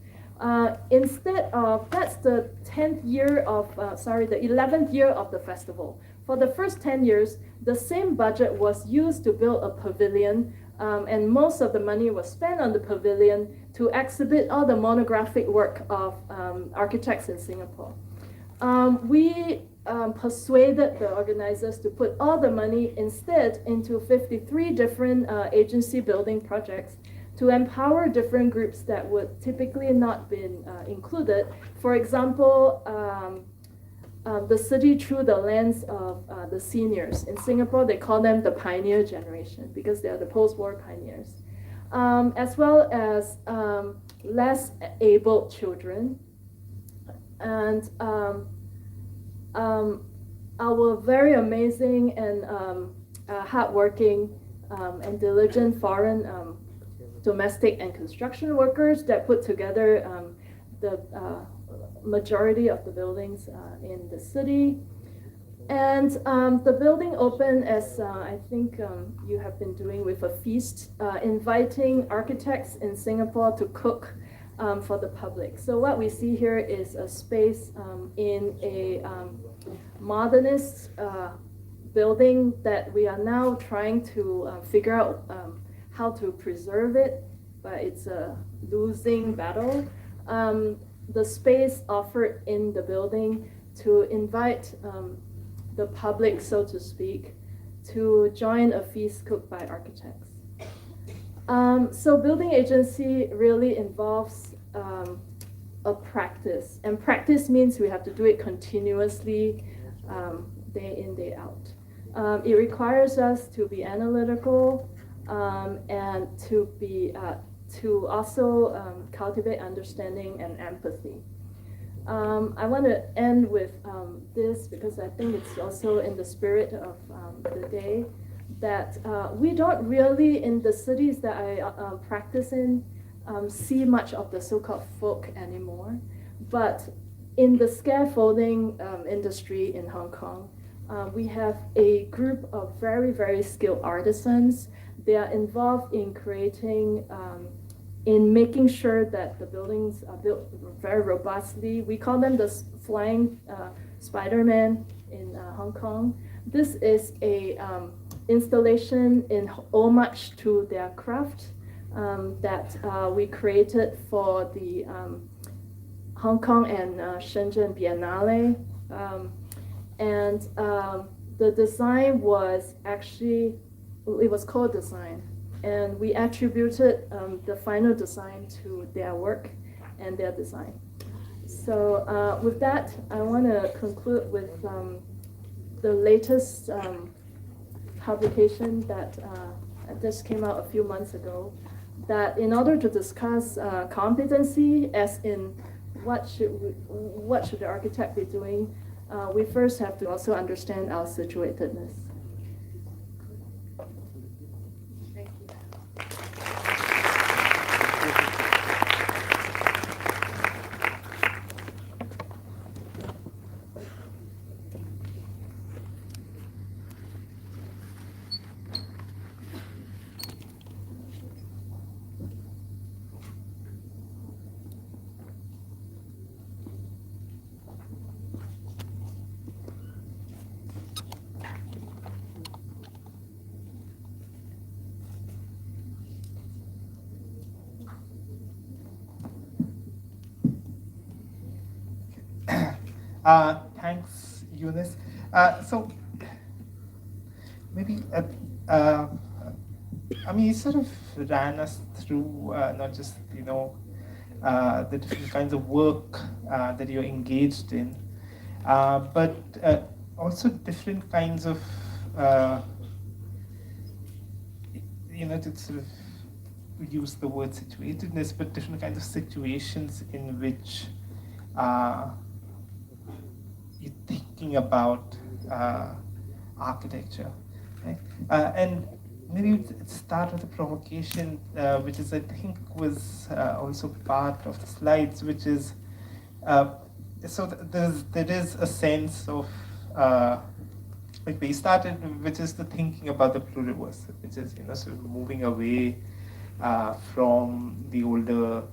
Instead of, that's the 10th year of, the 11th year of the festival. For the first 10 years, the same budget was used to build a pavilion, and most of the money was spent on the pavilion to exhibit all the monographic work of architects in Singapore. We persuaded the organizers to put all the money instead into 53 different agency building projects to empower different groups that would typically not been included. For example, the city through the lens of the seniors. In Singapore, they call them the pioneer generation because they are the post-war pioneers. As well as less able children. And our very amazing and hardworking and diligent foreign domestic and construction workers that put together the majority of the buildings in the city. And the building opened as I think you have been doing with a feast, inviting architects in Singapore to cook for the public. So what we see here is a space in a modernist building that we are now trying to figure out how to preserve it, but it's a losing battle. The space offered in the building to invite the public, so to speak, to join a feast cooked by architects. So building agency really involves a practice, and practice means we have to do it continuously, day in, day out. It requires us to be analytical, and to also cultivate understanding and empathy. I want to end with this because I think it's also in the spirit of the day that we don't really, in the cities that I practice in, see much of the so-called folk anymore. But in the scaffolding industry in Hong Kong, we have a group of very, very skilled artisans. They are involved in creating in making sure that the buildings are built very robustly. We call them the flying Spider-Man in Hong Kong. This is a installation in homage to their craft that we created for the Hong Kong and Shenzhen Biennale. And the design was actually, it was co-designed. And we attributed the final design to their work and their design. So with that, I want to conclude with the latest publication that just came out a few months ago, that in order to discuss competency, as in what should the architect be doing, we first have to also understand our situatedness. Thanks, Eunice. So maybe, you sort of ran us through not just, the different kinds of work that you're engaged in, but also different kinds of, to sort of use the word situatedness, but different kinds of situations in which you're thinking about architecture, right? And maybe we'd start with a provocation, which is, I think, was also part of the slides, which is, so there is a sense of, like we started, which is the thinking about the pluriversal, which is, sort of moving away from the older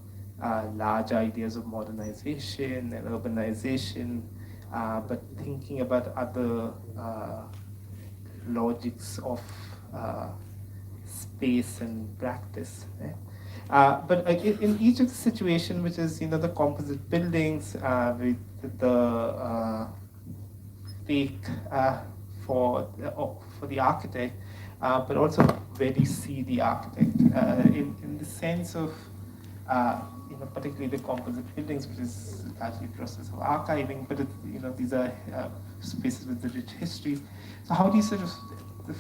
large ideas of modernization and urbanization, but thinking about other logics of space and practice. Right? But in each of the situations, which is the composite buildings with the fake for the architect, but also where do you see the architect in the sense of particularly the composite buildings, which is largely a process of archiving, but these are spaces with the rich histories. So how do you sort of,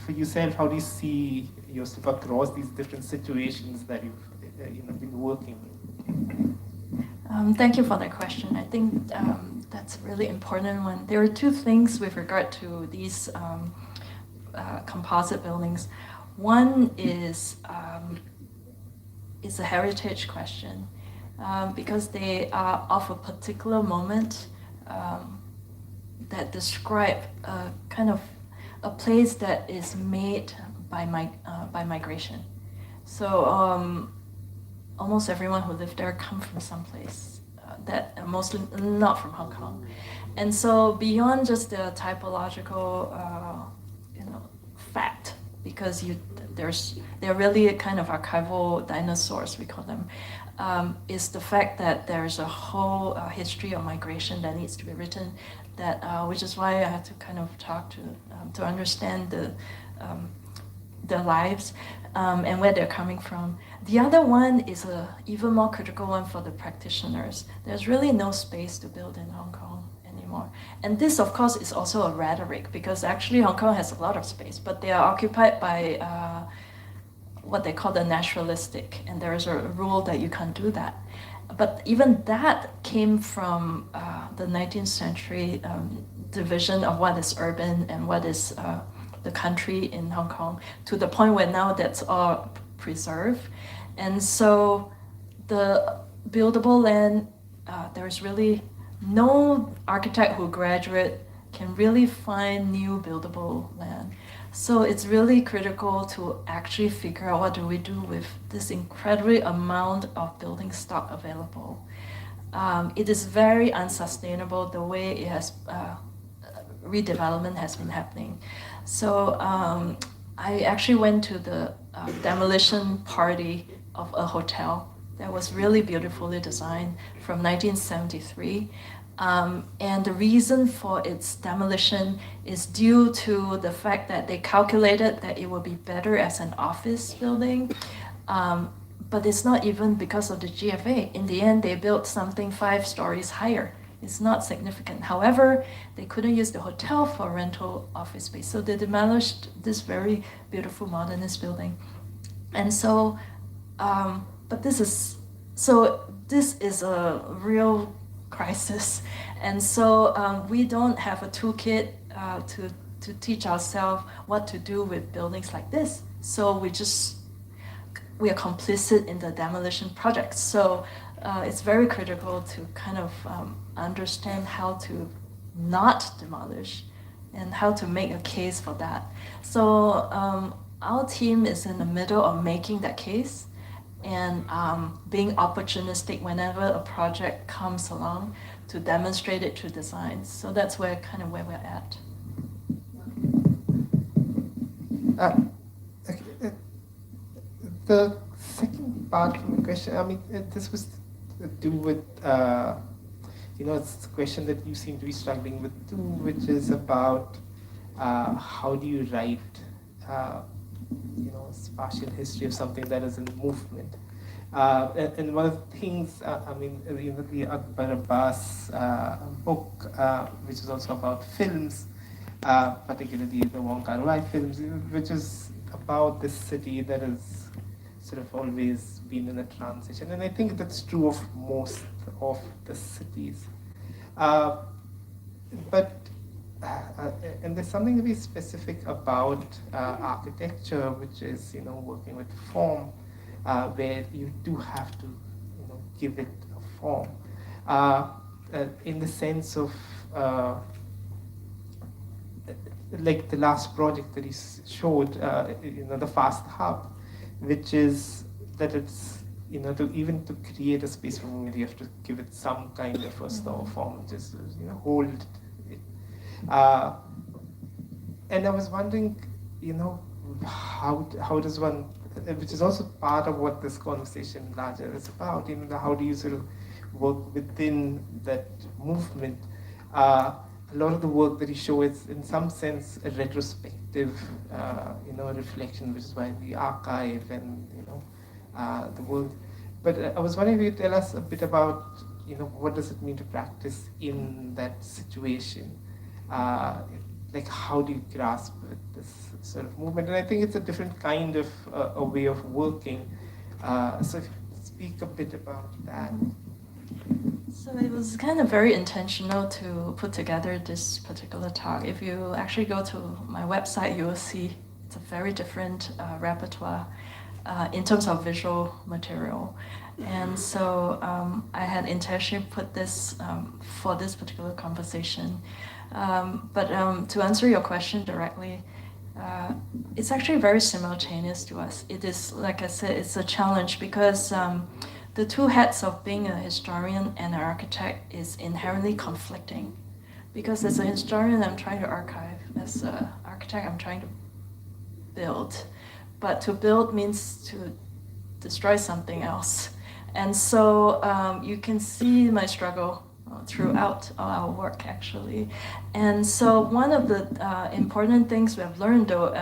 for yourself, how do you see yourself across these different situations that you've been working with? Thank you for that question. I think that's a really important one. There are two things with regard to these composite buildings. One is a heritage question. Because they are of a particular moment that describe a kind of a place that is made by migration. So almost everyone who lived there come from someplace that mostly not from Hong Kong. And so beyond just the typological fact, because they're really a kind of archival dinosaurs, we call them, is the fact that there's a whole history of migration that needs to be written, that which is why I had to kind of talk to understand their lives and where they're coming from. The other one is a even more critical one for the practitioners. There's really no space to build in Hong Kong anymore. And this, of course, is also a rhetoric, because actually Hong Kong has a lot of space, but they are occupied by what they call the naturalistic, and there is a rule that you can't do that. But even that came from the 19th century division of what is urban and what is the country in Hong Kong, to the point where now that's all preserved. And so the buildable land, there's really no architect who graduate can really find new buildable land. So it's really critical to actually figure out what do we do with this incredible amount of building stock available. It is very unsustainable the way it has redevelopment has been happening. So I actually went to the demolition party of a hotel that was really beautifully designed from 1973. And the reason for its demolition is due to the fact that they calculated that it would be better as an office building. But it's not even because of the GFA. In the end, they built something 5 stories higher. It's not significant. However, they couldn't use the hotel for rental office space. So they demolished this very beautiful modernist building. And so, but this is a real crisis. And so we don't have a toolkit to teach ourselves what to do with buildings like this. So we are complicit in the demolition projects. So it's very critical to kind of understand how to not demolish and how to make a case for that. So our team is in the middle of making that case and being opportunistic whenever a project comes along to demonstrate it through design. So that's where we're at. Okay. The second part of the question, I mean, this was to do with, it's a question that you seem to be struggling with too, which is about how do you write, a spatial history of something that is in movement. And one of the things, the Akbar Abbas book, which is also about films, particularly the Wong Kar-wai films, which is about this city that has sort of always been in a transition. And I think that's true of most of the cities. And there's something very specific about architecture, which is, working with form, where you do have to, give it a form. In the sense of, like the last project that he showed, the Fast Hub, which is that it's, to create a space for movement, you have to give it some kind of a store form, just, hold it. And I was wondering, how does one, which is also part of what this conversation larger is about, how do you sort of work within that movement? A lot of the work that you show is, in some sense, a retrospective, reflection, which is why the archive and, the work. But I was wondering if you could tell us a bit about, what does it mean to practice in that situation? Like, how do you grasp this sort of movement? And I think it's a different kind of a way of working. So if you could speak a bit about that. So it was kind of very intentional to put together this particular talk. If you actually go to my website, you will see it's a very different repertoire in terms of visual material. And so I had intentionally put this for this particular conversation. But to answer your question directly, it's actually very simultaneous to us. It is, like I said, it's a challenge because the two hats of being a historian and an architect is inherently conflicting. Because as a historian, I'm trying to archive. As an architect, I'm trying to build. But to build means to destroy something else. And so you can see my struggle throughout our work, actually. And so one of the important things we have learned, though,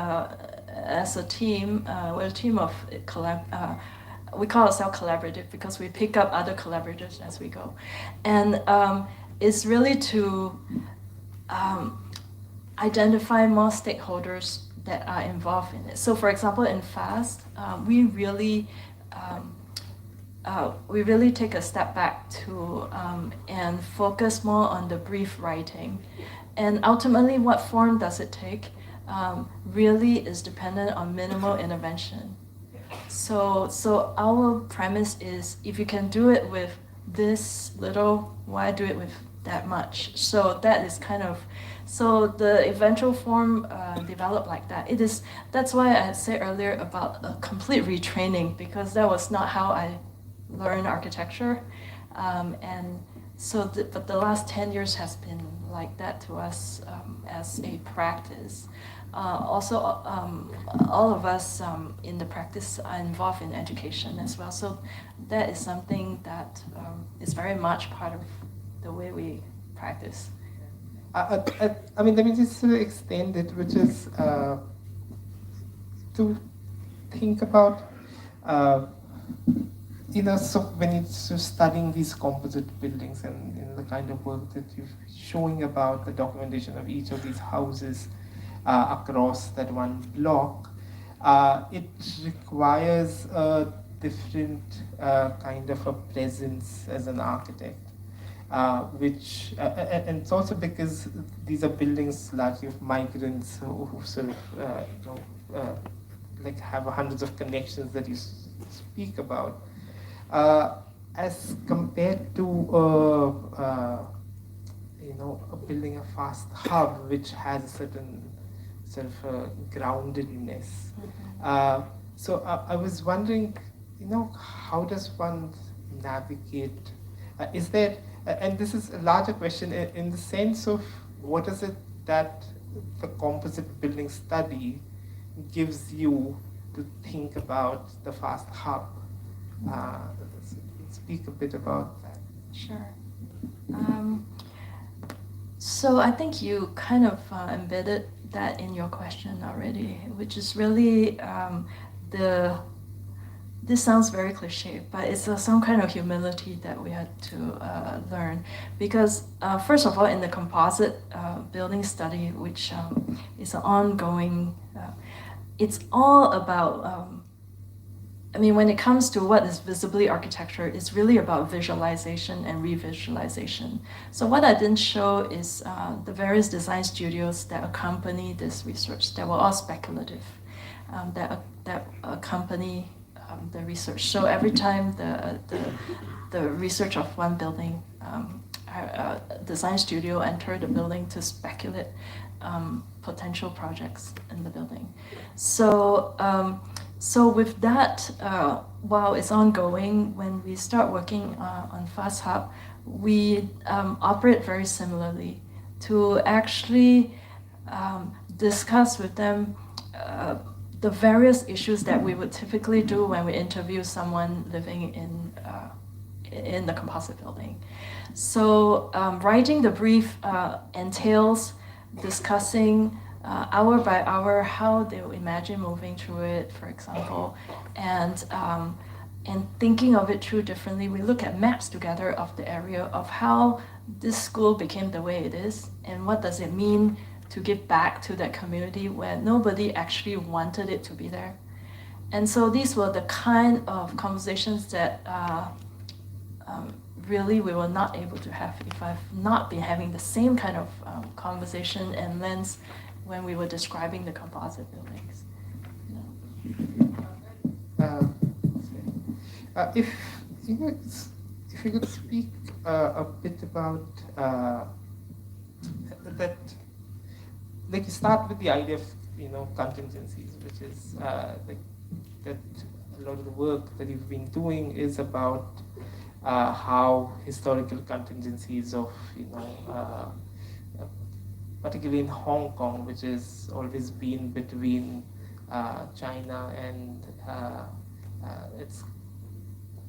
as a team, we're a team of we call ourselves collaborative because we pick up other collaborators as we go. And it's really to identify more stakeholders that are involved in it. So for example, in FAST, we really take a step back to and focus more on the brief writing. And ultimately, what form does it take really is dependent on minimal intervention. So our premise is, if you can do it with this little, why do it with that much? So that is kind of, so the eventual form developed like that. That's why I said earlier about a complete retraining, because that was not how I learned architecture. And so, but the last 10 years has been like that to us as a practice. Also, all of us in the practice are involved in education as well. So that is something that is very much part of the way we practice. I mean, let me just extend it, which is to think about, so when it's studying these composite buildings and the kind of work that you're showing about the documentation of each of these houses across that one block, it requires a different kind of a presence as an architect. Which and it's also because these are buildings largely of migrants who sort of like have hundreds of connections that you speak about, as compared to a building, a fast hub, which has a certain sort of groundedness. So I was wondering, how does one navigate? Is there, and this is a larger question in the sense of what is it that the composite building study gives you to think about the fast hub? Speak a bit about that. Sure. So I think you kind of embedded that in your question already, which is really this sounds very cliche, but it's some kind of humility that we had to learn. Because first of all, in the composite building study, which is an ongoing, it's all about, when it comes to what is visibly architecture, it's really about visualization and revisualization. So what I didn't show is the various design studios that accompany this research that were all speculative, that accompany the research. So every time the research of one building, design studio entered the building to speculate potential projects in the building. So with that, while it's ongoing, when we start working on Fast Hub, we operate very similarly to actually discuss with them the various issues that we would typically do when we interview someone living in the composite building. So writing the brief entails discussing hour by hour how they will imagine moving through it, for example, and thinking of it through differently. We look at maps together of the area of how this school became the way it is, and what does it mean to give back to that community where nobody actually wanted it to be there. And so these were the kind of conversations that really we were not able to have if I've not been having the same kind of conversation and lens when we were describing the composite buildings. If you could speak a bit about that, like you start with the idea of contingencies, which is like that a lot of the work that you've been doing is about how historical contingencies of particularly in Hong Kong, which has always been between China and its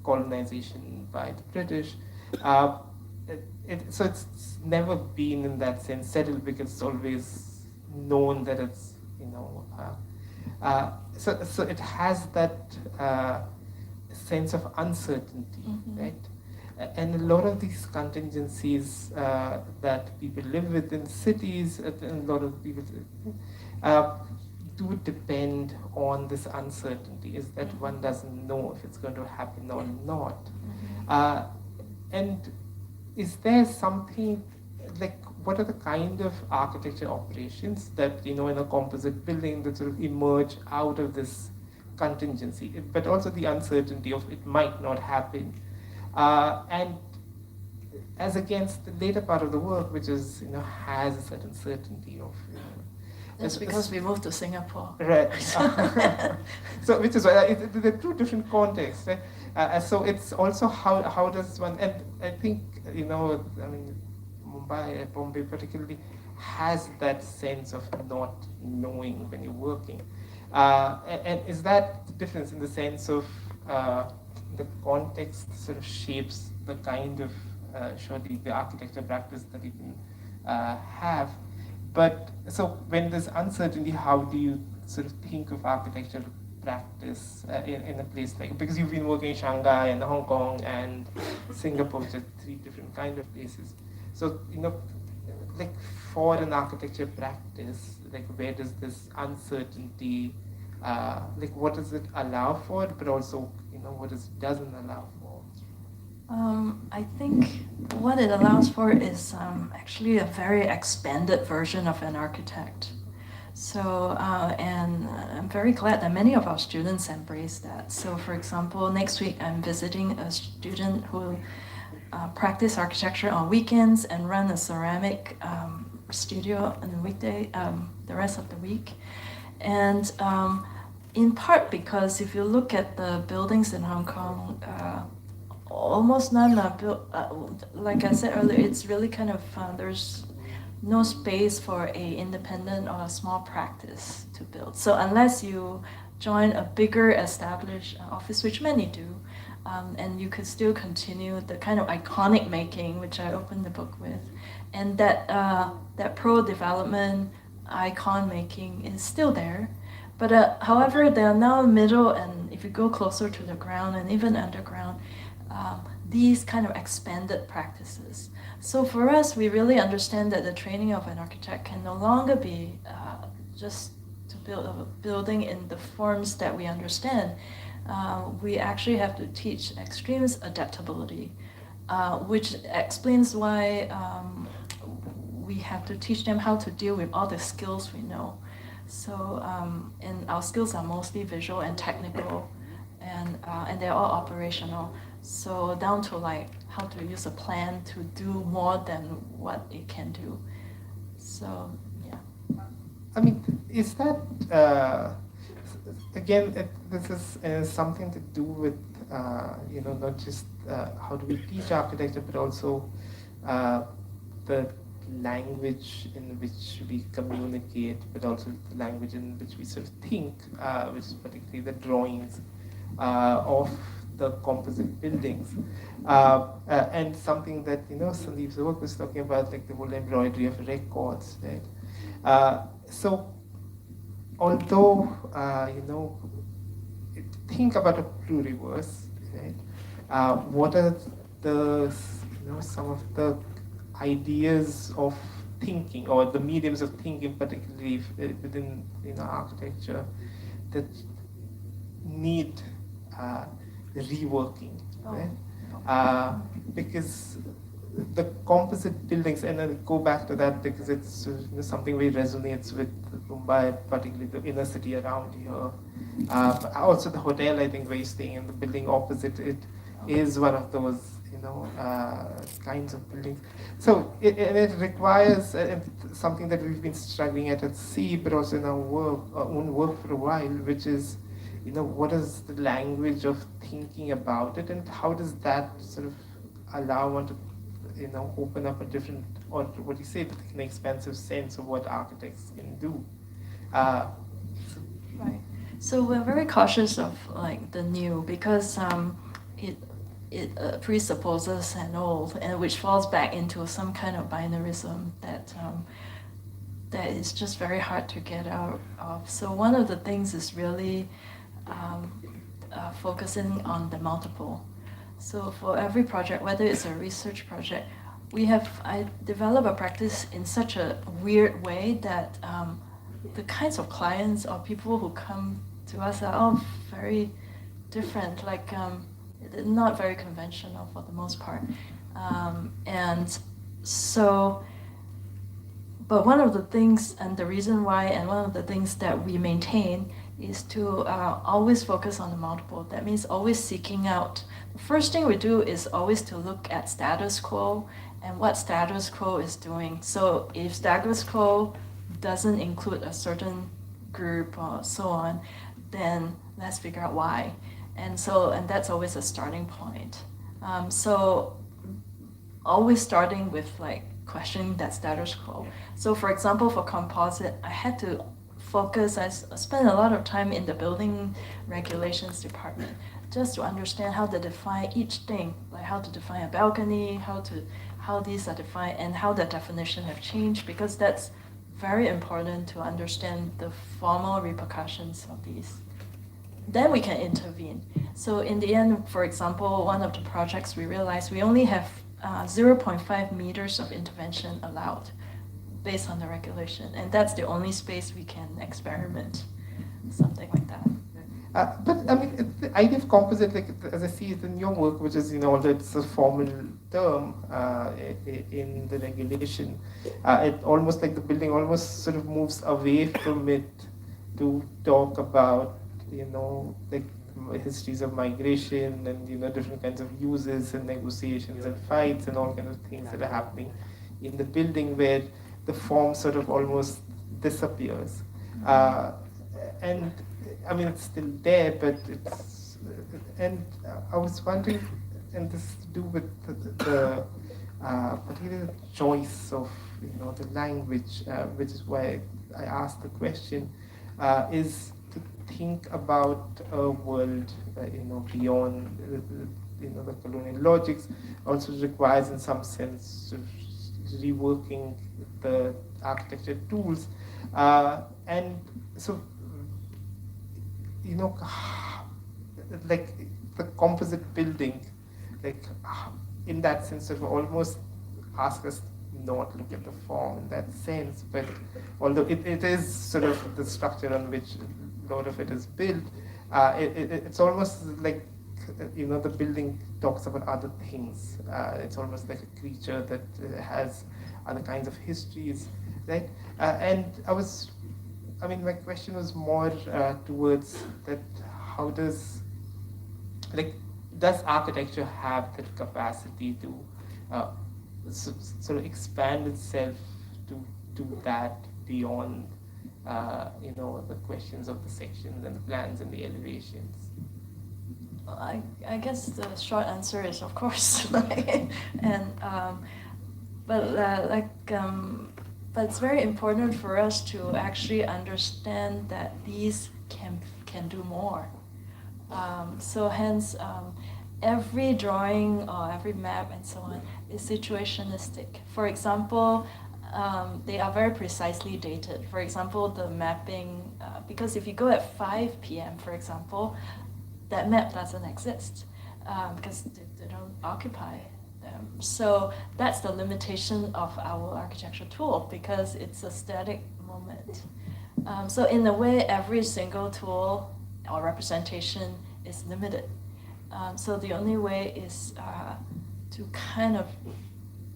colonization by the British. So it's never been in that sense settled, because it's always known that it's so it has that sense of uncertainty, right? And a lot of these contingencies that people live with in cities, and a lot of people, do depend on this uncertainty, is that one doesn't know if it's going to happen or not. And is there something, like, what are the kind of architecture operations that, in a composite building that sort of emerge out of this contingency, but also the uncertainty of it might not happen? And as against the later part of the work, which is, has a certain certainty of, That's because we moved to Singapore. Right. So, which is why there are two different contexts, right? So it's also how does one, and I think, Mumbai, Bombay particularly, has that sense of not knowing when you're working. And is that the difference in the sense of the context sort of shapes the kind of, surely the architecture practice that you can have? But so when there's uncertainty, how do you sort of think of architectural practice in a place like, because you've been working in Shanghai and Hong Kong and Singapore, which are three different kind of places. So, like for an architecture practice, like where does this uncertainty, like what does it allow for, but also, what it doesn't allow for? I think what it allows for is actually a very expanded version of an architect. So, and I'm very glad that many of our students embrace that. So, for example, next week I'm visiting a student who practice architecture on weekends and run a ceramic studio on the weekday, the rest of the week. And in part because if you look at the buildings in Hong Kong, almost none are built, like I said earlier, it's really kind of, there's no space for a independent or a small practice to build. So unless you join a bigger established office, which many do, and you could still continue the kind of iconic making, which I opened the book with, and that pro-development icon making is still there. But however, they are now middle, and if you go closer to the ground and even underground, these kind of expanded practices. So for us, we really understand that the training of an architect can no longer be just to build a building in the forms that we understand. We actually have to teach extremes adaptability, which explains why we have to teach them how to deal with all the skills we know. So, and our skills are mostly visual and technical, and they're all operational. So down to like how to use a plan to do more than what it can do. So, yeah. I mean, is that, again, this is something to do with, not just how do we teach architecture, but also the language in which we communicate, but also the language in which we sort of think, which is particularly the drawings of the composite buildings. And something that, Sandeep's work was talking about, like the whole embroidery of records, right? So, although, think about a pluriverse, right? What are the, some of the ideas of thinking, or the mediums of thinking, particularly within architecture, that need reworking, right? Because the composite buildings, and I'll go back to that because it's something very resonates with Mumbai, particularly the inner city around here. But also the hotel, I think, where you're staying in the building opposite it is one of those kinds of buildings. So it requires something that we've been struggling at sea, but also in our own work for a while, which is, what is the language of thinking about it, and how does that sort of allow one to, open up a different, or what you say, an expansive sense of what architects can do. Right. So we're very cautious of like the new because it presupposes an old, and which falls back into some kind of binarism that that is just very hard to get out of. So one of the things is really focusing on the multiple. So for every project, whether it's a research project, I develop a practice in such a weird way that the kinds of clients or people who come to us are all very different, like not very conventional for the most part. And so, but one of the things and the reason why, and one of the things that we maintain is to always focus on the multiple. That means always seeking out. The first thing we do is always to look at status quo and what status quo is doing. So if status quo doesn't include a certain group or so on, then let's figure out why. And that's always a starting point. So always starting with like questioning that status quo. So for example, for composite, I had to focus, I spent a lot of time in the building regulations department just to understand how to define each thing, like how to define a balcony, how these are defined, and how the definition have changed, because that's very important to understand the formal repercussions of these. Then we can intervene. So in the end, for example, one of the projects we realized we only have 0.5 meters of intervention allowed based on the regulation, and that's the only space we can experiment, something like that. But I mean, the idea of composite, like as I see it in your work, which is although it's a formal term in the regulation, it almost like the building almost sort of moves away from it to talk about like histories of migration and different kinds of uses and negotiations and fights and all kinds of things that are happening in the building, where the form sort of almost disappears. And I mean, it's still there, but it's, and I was wondering, and this is to do with the particular choice of the language, which is why I asked the question, is to think about a world beyond the colonial logics. Also requires in some sense sort of reworking the architecture tools, and so like the composite building, like in that sense of almost ask us not look at the form in that sense, but although it is sort of the structure on which a lot of it is built, it's almost like the building talks about other things. It's almost like a creature that has other kinds of histories, right? And my question was more towards that: how does architecture have that capacity to sort of expand itself to do that beyond the questions of the sections and the plans and the elevations? I guess the short answer is of course, but it's very important for us to actually understand that these can do more. So hence, every drawing or every map and so on is situationistic. For example, they are very precisely dated. For example, the mapping, because if you go at 5 p.m., for example, that map doesn't exist because they don't occupy them. So that's the limitation of our architectural tool, because it's a static moment. So in a way, every single tool or representation is limited. So the only way is to kind of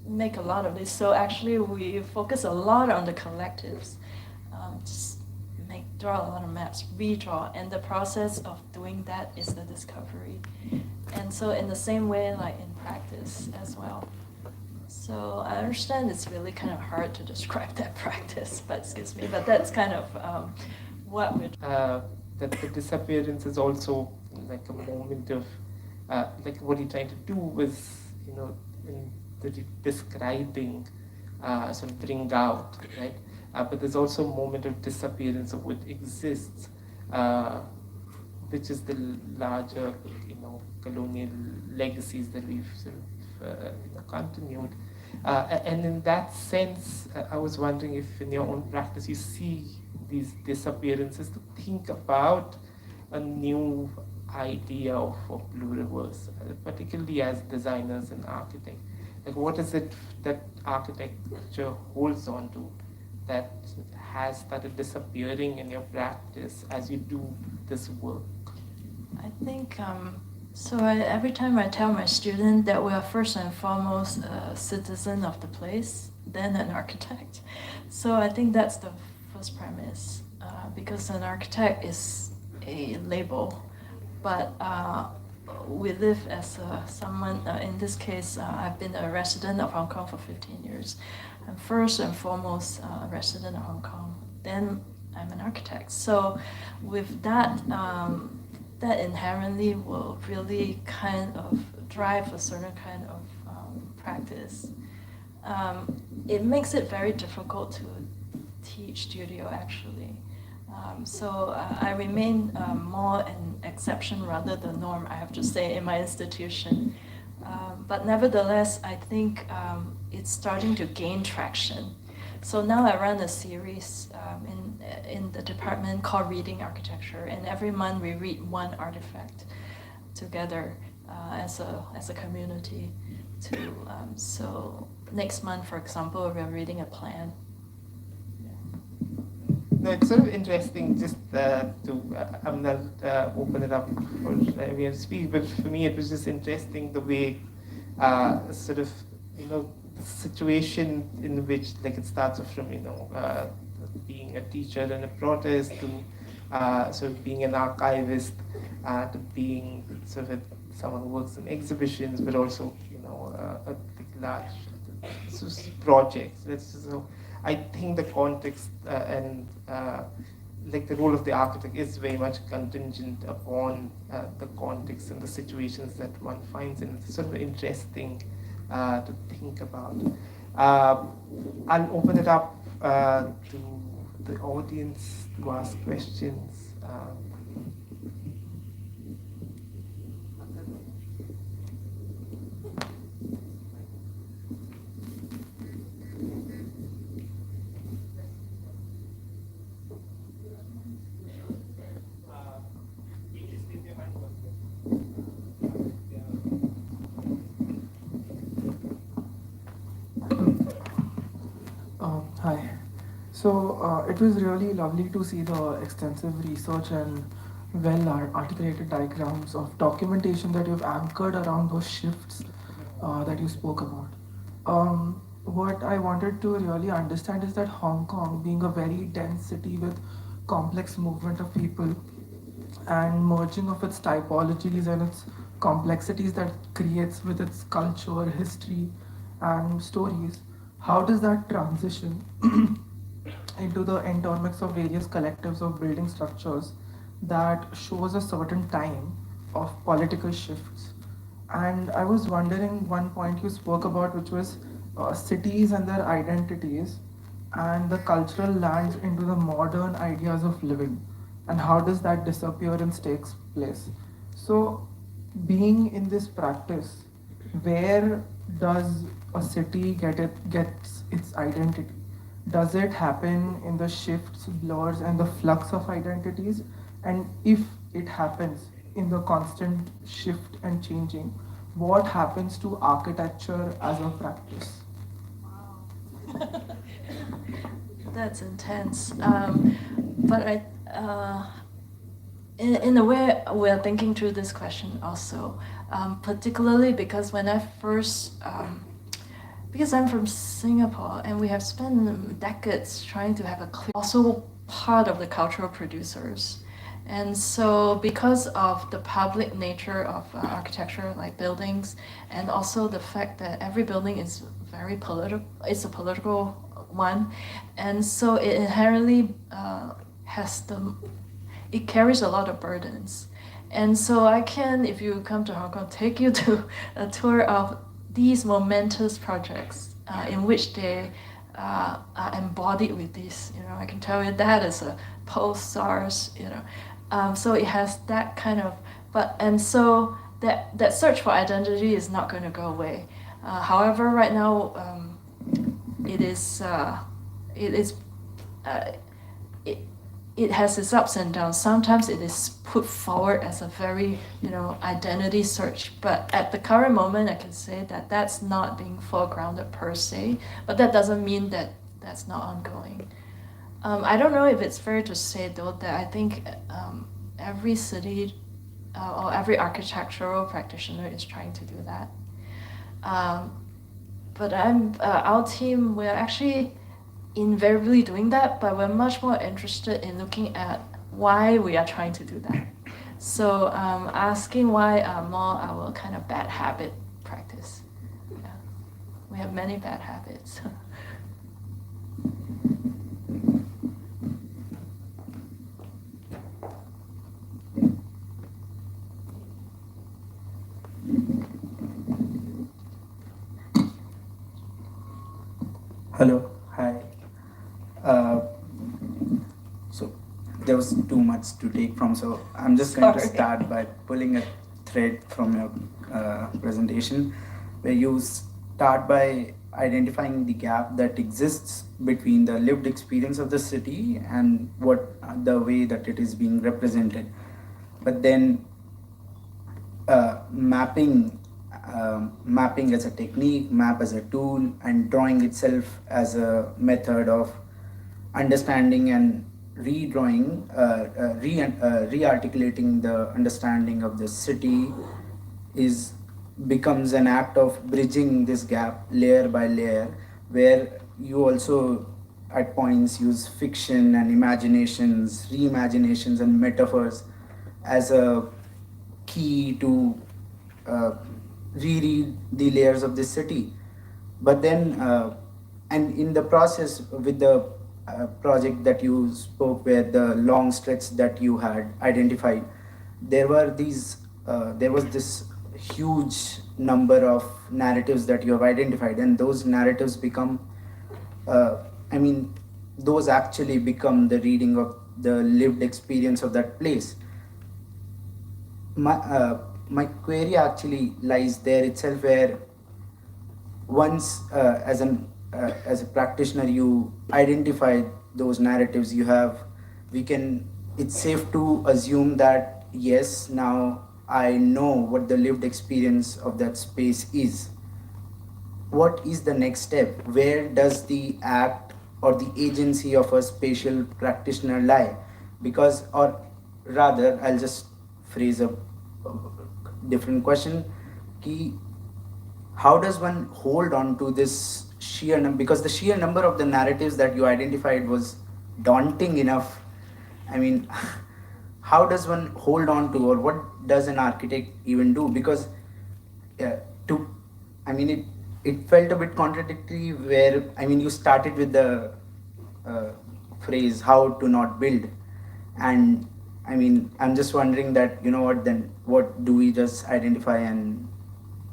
make a lot of this. So actually we focus a lot on the collectives. Just draw a lot of maps, redraw, and the process of doing that is the discovery. And so in the same way, like in practice as well. So I understand it's really kind of hard to describe that practice, but excuse me, but that's kind of what we're that the disappearance is also like a moment of like what you're trying to do was in the describing sort of bring out, right? But there's also a moment of disappearance of what exists, which is the larger, colonial legacies that we've sort of continued. And in that sense, I was wondering if in your own practice you see these disappearances to think about a new idea of pluriverse, particularly as designers and architects. Like, what is it that architecture holds on to that has started disappearing in your practice as you do this work? I think every time I tell my student that we are first and foremost a citizen of the place, then an architect. So I think that's the first premise, because an architect is a label, but we live as someone, in this case, I've been a resident of Hong Kong for 15 years. I'm first and foremost a resident of Hong Kong, then I'm an architect. So with that, that inherently will really kind of drive a certain kind of practice. It makes it very difficult to teach studio, actually. So I remain more an exception rather than norm, I have to say, in my institution. But nevertheless, I think it's starting to gain traction. So now I run a series in the department called Reading Architecture, and every month we read one artifact together as a community. So next month, for example, we're reading a plan. No, it's sort of interesting just I'm not open it up for everyone to speak, but for me it was just interesting the way sort of, the situation in which, like, it starts off from, being a teacher in a protest to sort of being an archivist to being sort of someone who works in exhibitions, but also, a large projects. So I think the context and like the role of the architect is very much contingent upon the context and the situations that one finds, and it's sort of interesting to think about. I'll open it up to the audience to ask questions. Hi. So it was really lovely to see the extensive research and articulated diagrams of documentation that you've anchored around those shifts that you spoke about. What I wanted to really understand is that Hong Kong, being a very dense city with complex movement of people and merging of its typologies and its complexities that creates with its culture, history, and stories, how does that transition into the endemics of various collectives of building structures that shows a certain time of political shifts? And I was wondering, one point you spoke about, which was cities and their identities and the cultural lands into the modern ideas of living, and how does that disappearance takes place. So being in this practice, where does a city gets its identity? Does it happen in the shifts, blurs, and the flux of identities? And if it happens in the constant shift and changing, what happens to architecture as a practice? Wow. That's intense. But in a way, we're thinking through this question also, particularly because when I first, because I'm from Singapore and we have spent decades trying to have a clear, also part of the cultural producers. And so because of the public nature of architecture, like buildings, and also the fact that every building is very political, it's a political one, and so it inherently it carries a lot of burdens. And so I can, if you come to Hong Kong, take you to a tour of these momentous projects in which they are embodied with this. I can tell you that is a post-SARS, so it has that kind of, and so that search for identity is not going to go away. However, right now, it has its ups and downs. Sometimes it is put forward as a very, identity search. But at the current moment, I can say that that's not being foregrounded per se. But that doesn't mean that that's not ongoing. I don't know if it's fair to say though that I think every city or every architectural practitioner is trying to do that. But our team, we're actually invariably doing that, but we're much more interested in looking at why we are trying to do that. So asking why more our kind of bad habit practice. Yeah. We have many bad habits. Hello, hi. So there was too much to take from, so I'm just going to Sorry. start by pulling a thread from your presentation, where you start by identifying the gap that exists between the lived experience of the city and what the way that it is being represented. But then mapping as a technique, map as a tool, and drawing itself as a method of understanding and re-articulating the understanding of the city is becomes an act of bridging this gap layer by layer, where you also at points use fiction and imaginations, reimaginations, and metaphors as a key to reread the layers of this city. But then, and in the process with the project that you spoke, where the long stretch that you had identified, there was this huge number of narratives that you have identified, and those narratives become, I mean, those actually become the reading of the lived experience of that place. My query actually lies there itself, where once as a practitioner you identify those narratives you have, it's safe to assume that yes, now I know what the lived experience of that space is. What is the next step? Where does the act or the agency of a spatial practitioner lie? Because, or rather, I'll just phrase a different question. How does one hold on to this sheer number? Because the sheer number of the narratives that you identified was daunting enough. I mean, how does one hold on to, or what does an architect even do? Because it felt a bit contradictory, where, I mean, you started with the phrase "how to not build," and I mean, I'm just wondering that, then what do we just identify, and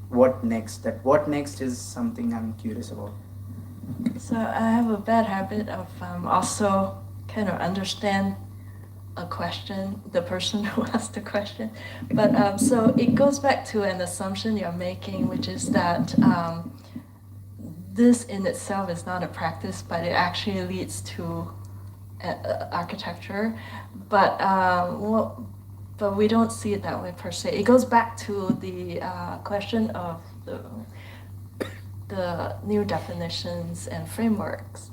what next? That what next is something I'm curious about. So I have a bad habit of also kind of understand a question, the person who asked the question. But so it goes back to an assumption you're making, which is that this in itself is not a practice, but it actually leads to architecture. But but we don't see it that way per se. It goes back to the question of the new definitions and frameworks.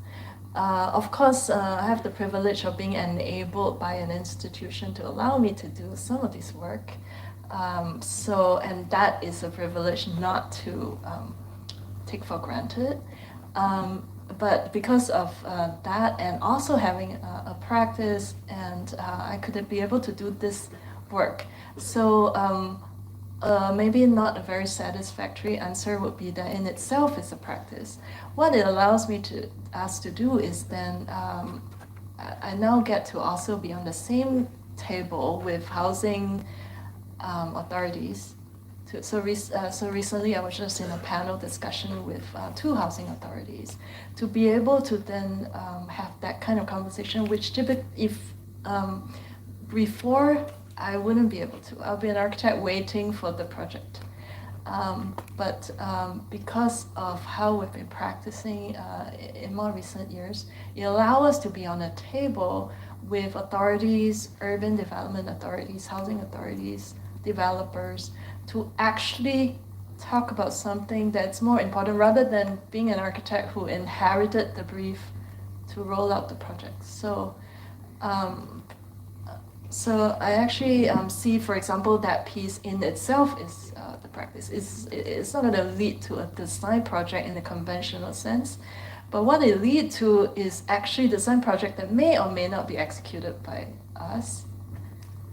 Of course, I have the privilege of being enabled by an institution to allow me to do some of this work. And that is a privilege not to take for granted. But because of that, and also having a practice, and I could be able to do this work. So maybe not a very satisfactory answer would be that in itself is a practice. What it allows us to do is then I now get to also be on the same table with housing authorities. So recently I was just in a panel discussion with 2 housing authorities to be able to then have that kind of conversation, which typically, before I wouldn't be able to. I'll be an architect waiting for the project. But because of how we've been practicing in more recent years, it allows us to be on a table with authorities, urban development authorities, housing authorities, developers, to actually talk about something that's more important, rather than being an architect who inherited the brief to roll out the project. So I actually see, for example, that piece in itself is the practice. It's not going to lead to a design project in the conventional sense, but what it leads to is actually design project that may or may not be executed by us,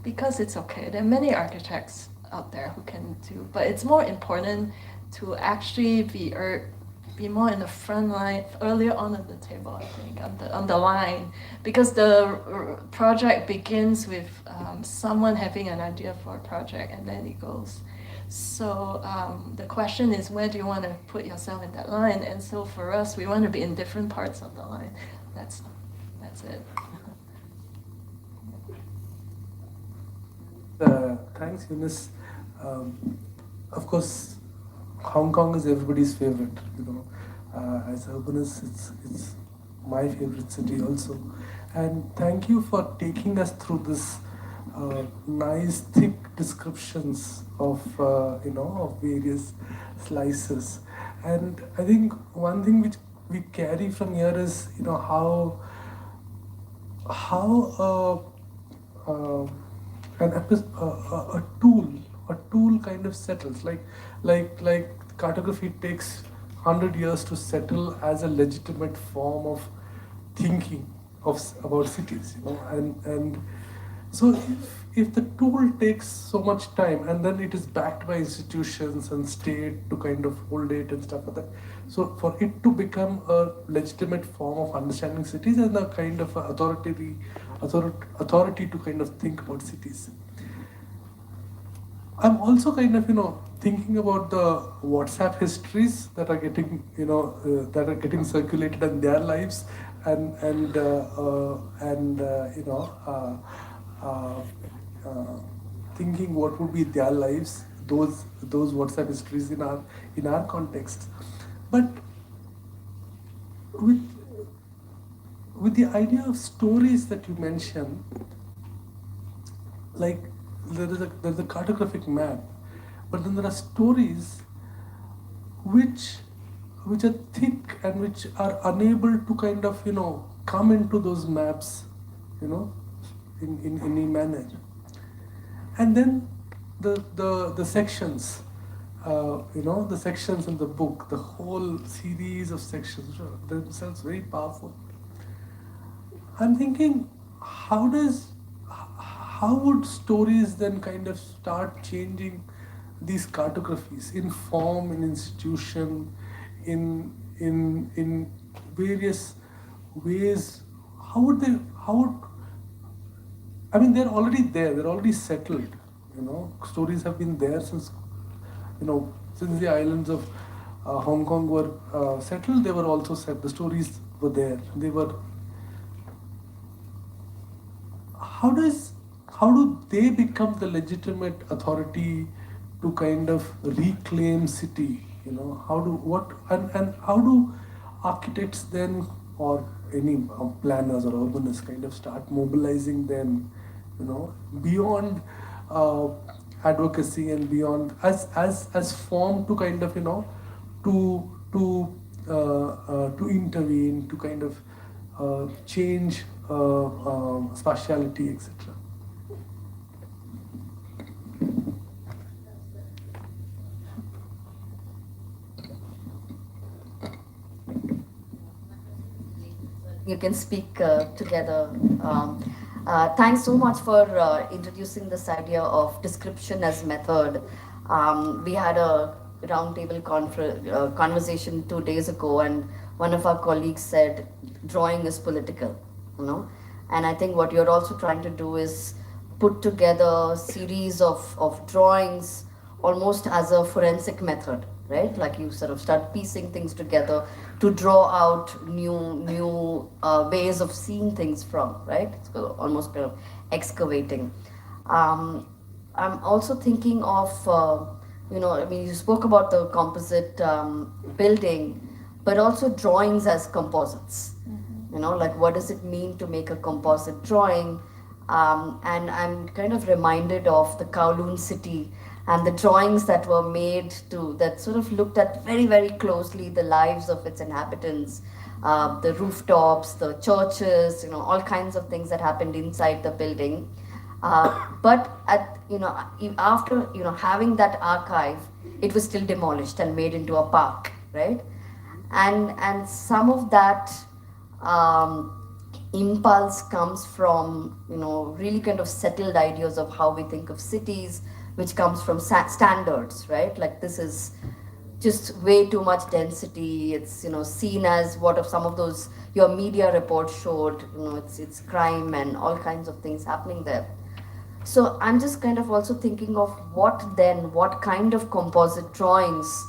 because it's okay. There are many architects out there who can do, but it's more important to actually be more in the front line, earlier on at the table, I think, on the line, because the project begins with someone having an idea for a project, and then it goes. So the question is, where do you want to put yourself in that line? And so for us, we want to be in different parts of the line. That's it. Thanks, Eunice. Of course, Hong Kong is everybody's favorite. As urbanists, it's my favorite city also. And thank you for taking us through this nice, thick descriptions of of various slices. And I think one thing which we carry from here is how a tool kind of settles, like cartography takes 100 years to settle as a legitimate form of thinking about cities, and so if the tool takes so much time, and then it is backed by institutions and state to kind of hold it and stuff like that, so for it to become a legitimate form of understanding cities and a kind of authority to kind of think about cities. I'm also kind of thinking about the WhatsApp histories that are getting circulated in their lives, and thinking what would be their lives, those WhatsApp histories in our context. But with the idea of stories that you mentioned, like there's a cartographic map, but then there are stories which are thick and which are unable to kind of come into those maps in any manner. And then the sections, the sections in the book, the whole series of sections, which are themselves very powerful. I'm thinking, how would stories then kind of start changing these cartographies in form, in institution, in various ways? I mean, they're already there, they're already settled. Stories have been there since the islands of Hong Kong were settled. They were also set. The stories were there. They were. How do they become the legitimate authority to kind of reclaim city? How do architects then, or any planners or urbanists, kind of start mobilizing them, beyond advocacy and beyond as form to kind of to intervene, to kind of change spatiality, etc. You can speak together. Thanks so much for introducing this idea of description as method. We had a roundtable conversation 2 days ago, and one of our colleagues said drawing is political, and I think what you're also trying to do is put together a series of drawings almost as a forensic method, right? Like you sort of start piecing things together to draw out new ways of seeing things from, right? It's almost kind of excavating. I'm also thinking of, you spoke about the composite building, but also drawings as composites. Like what does it mean to make a composite drawing? And I'm kind of reminded of the Kowloon city and the drawings that were made that sort of looked at very, very closely the lives of its inhabitants, the rooftops, the churches, all kinds of things that happened inside the building. But after having that archive, it was still demolished and made into a park, right? And some of that impulse comes from really kind of settled ideas of how we think of cities, which comes from standards, right? Like, this is just way too much density. It's seen as what of some of those your media reports showed. It's crime and all kinds of things happening there. So I'm just kind of also thinking of what kind of composite drawings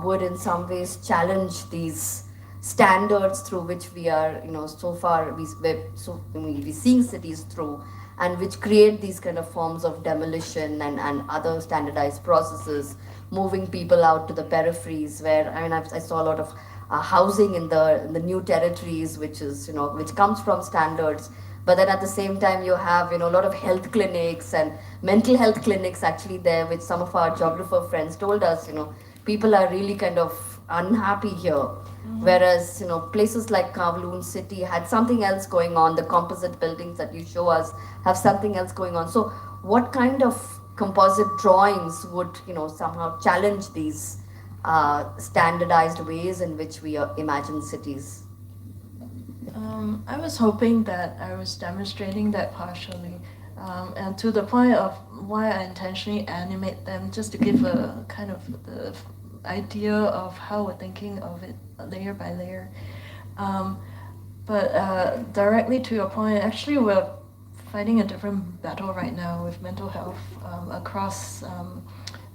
would in some ways challenge these standards through which we are, so far we're seeing cities through, and which create these kind of forms of demolition and other standardized processes, moving people out to the peripheries where, I saw a lot of housing in the new territories, which is, which comes from standards. But then at the same time, you have, a lot of health clinics and mental health clinics actually there, which some of our geographer friends told us, people are really kind of unhappy here. Mm-hmm. Whereas, places like Kowloon City had something else going on. The composite buildings that you show us have something else going on. So what kind of composite drawings would, somehow challenge these standardized ways in which we imagine cities? I was hoping that I was demonstrating that partially, and to the point of why I intentionally animate them, just to give a kind of the idea of how we're thinking of it layer by layer. But directly to your point, actually we're fighting a different battle right now with mental health across,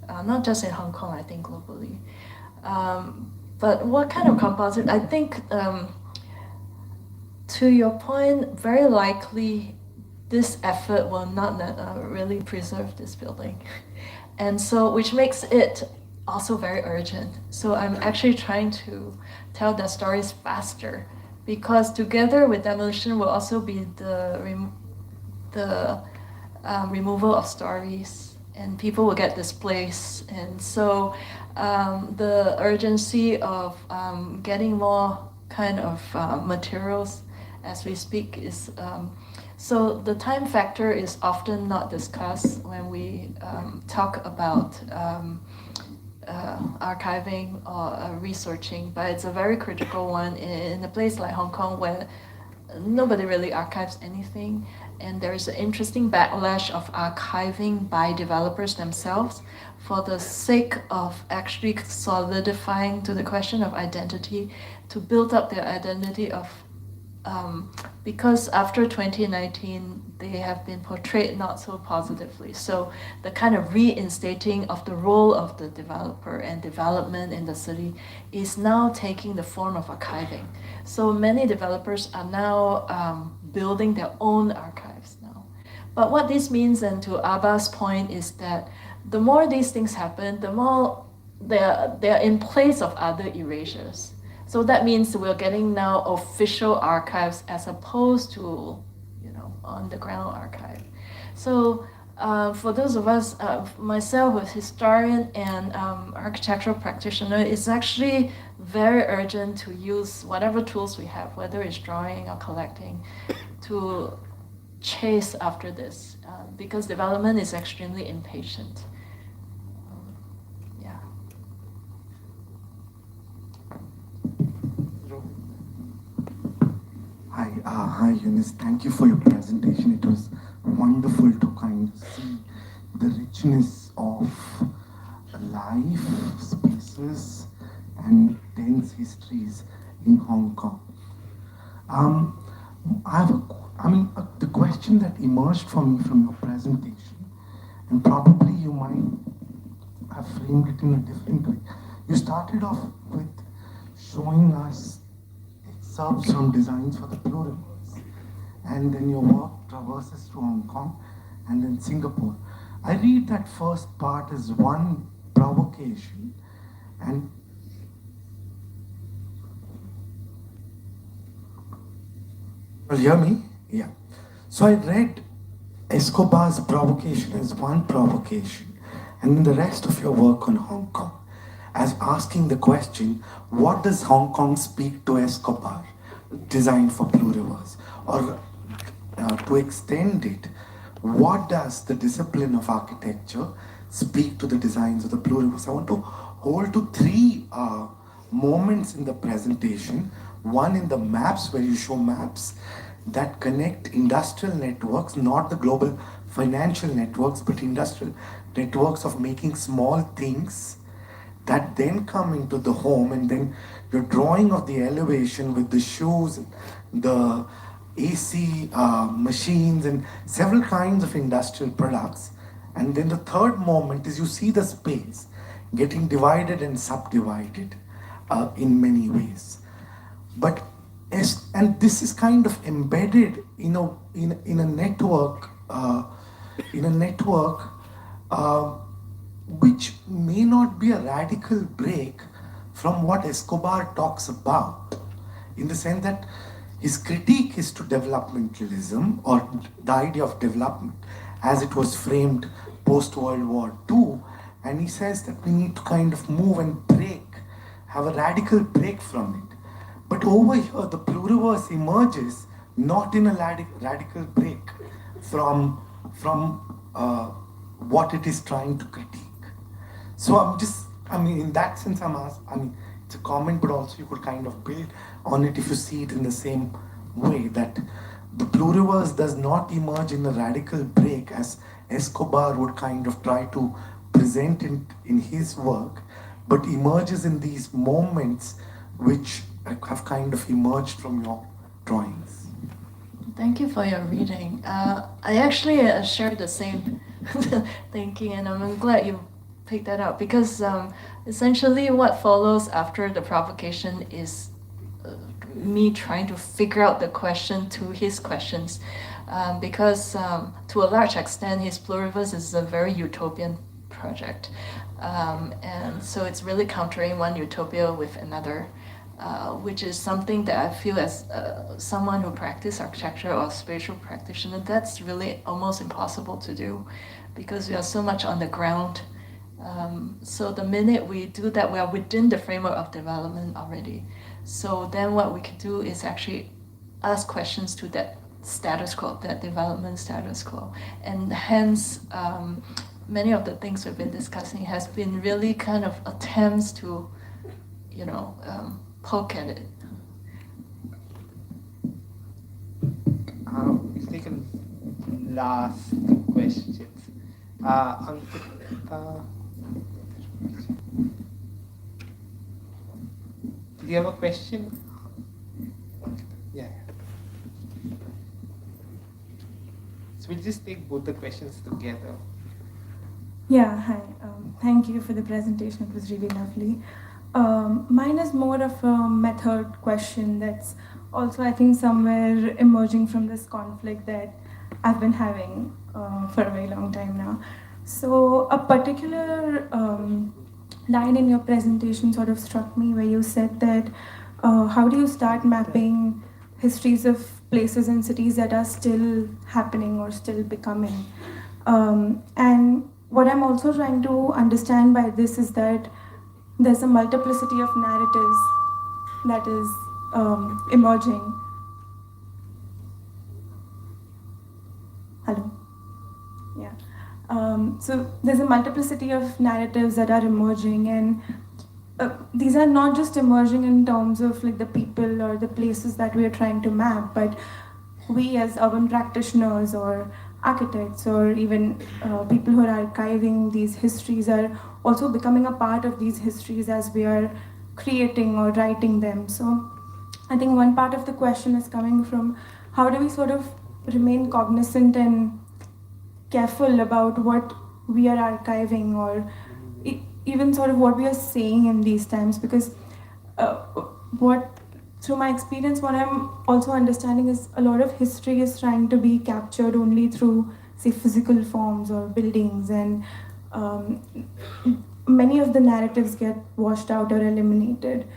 not just in Hong Kong, I think globally. But what kind of composite? I think, to your point, very likely this effort will not really preserve this building. And so, which makes it also very urgent. So I'm actually trying to tell the stories faster, because together with demolition will also be the removal of stories, and people will get displaced. And so the urgency of getting more kind of materials as we speak is, so the time factor is often not discussed when we talk about archiving or researching, but it's a very critical one in a place like Hong Kong where nobody really archives anything, and there is an interesting backlash of archiving by developers themselves for the sake of actually solidifying to the question of identity, to build up their identity of because after 2019 they have been portrayed not so positively. So the kind of reinstating of the role of the developer and development in the city is now taking the form of archiving. So many developers are now building their own archives now. But what this means, and to Abba's point, is that the more these things happen, the more they're in place of other erasures. So that means we're getting now official archives as opposed to, on-the-ground archive. So for those of us, myself as historian and architectural practitioner, it's actually very urgent to use whatever tools we have, whether it's drawing or collecting, to chase after this, because development is extremely impatient. Hi Eunice, thank you for your presentation. It was wonderful to kind of see the richness of life, spaces, and dense histories in Hong Kong. The question that emerged for me from your presentation, and probably you might have framed it in a different way. You started off with showing us excerpts from Designs for the Pluralists, and then your work traverses through Hong Kong and then Singapore. I read that first part as one provocation, and you hear me? Yeah. So I read Escobar's provocation as one provocation, and then the rest of your work on Hong Kong. as asking the question, what does Hong Kong speak to Escobar, designed for Blue Rivers? Or to extend it, what does the discipline of architecture speak to the designs of the Blue Rivers? I want to hold to three moments in the presentation. One in the maps, where you show maps that connect industrial networks, not the global financial networks, but industrial networks of making small things that then come into the home, and then your drawing of the elevation with the shoes, the AC machines, and several kinds of industrial products. And then the third moment is you see the space getting divided and subdivided in many ways. But and this is kind of embedded in a network which may not be a radical break from what Escobar talks about, in the sense that his critique is to developmentalism, or the idea of development as it was framed post World War II, and he says that we need to kind of move and break, have a radical break from it. But over here, the Blue Rivers emerges not in a radical break from what it is trying to critique. So in that sense, it's a comment, but also you could kind of build on it if you see it in the same way, that the Blue Rivers does not emerge in a radical break as Escobar would kind of try to present in his work, but emerges in these moments which have kind of emerged from your drawings. Thank you for your reading. I actually share the same thinking, and I'm glad you picked that up, because essentially what follows after the provocation is me trying to figure out the question to his questions, because to a large extent his Blue Rivers is a very utopian project, and so it's really countering one utopia with another, which is something that I feel as someone who practices architecture or spatial practitioner, that's really almost impossible to do, because we are so much on the ground. So the minute we do that, we are within the framework of development already. So then what we can do is actually ask questions to that status quo, that development status quo. And hence, many of the things we've been discussing has been really kind of attempts to, poke at it. We'll take a last questions. Do you have a question? Yeah. So we'll just take both the questions together. Yeah, hi. Thank you for the presentation. It was really lovely. Mine is more of a method question that's also, I think, somewhere emerging from this conflict that I've been having for a very long time now. So a particular line in your presentation sort of struck me, where you said that how do you start mapping histories of places and cities that are still happening or still becoming? And what I'm also trying to understand by this is that there's a multiplicity of narratives that is emerging. Hello? Yeah. So there's a multiplicity of narratives that are emerging, and these are not just emerging in terms of like the people or the places that we are trying to map, but we as urban practitioners or architects or even people who are archiving these histories are also becoming a part of these histories as we are creating or writing them. So I think one part of the question is coming from how do we sort of remain cognizant and careful about what we are archiving, or even sort of what we are saying in these times, because through my experience, what I'm also understanding is a lot of history is trying to be captured only through, say, physical forms or buildings, and many of the narratives get washed out or eliminated.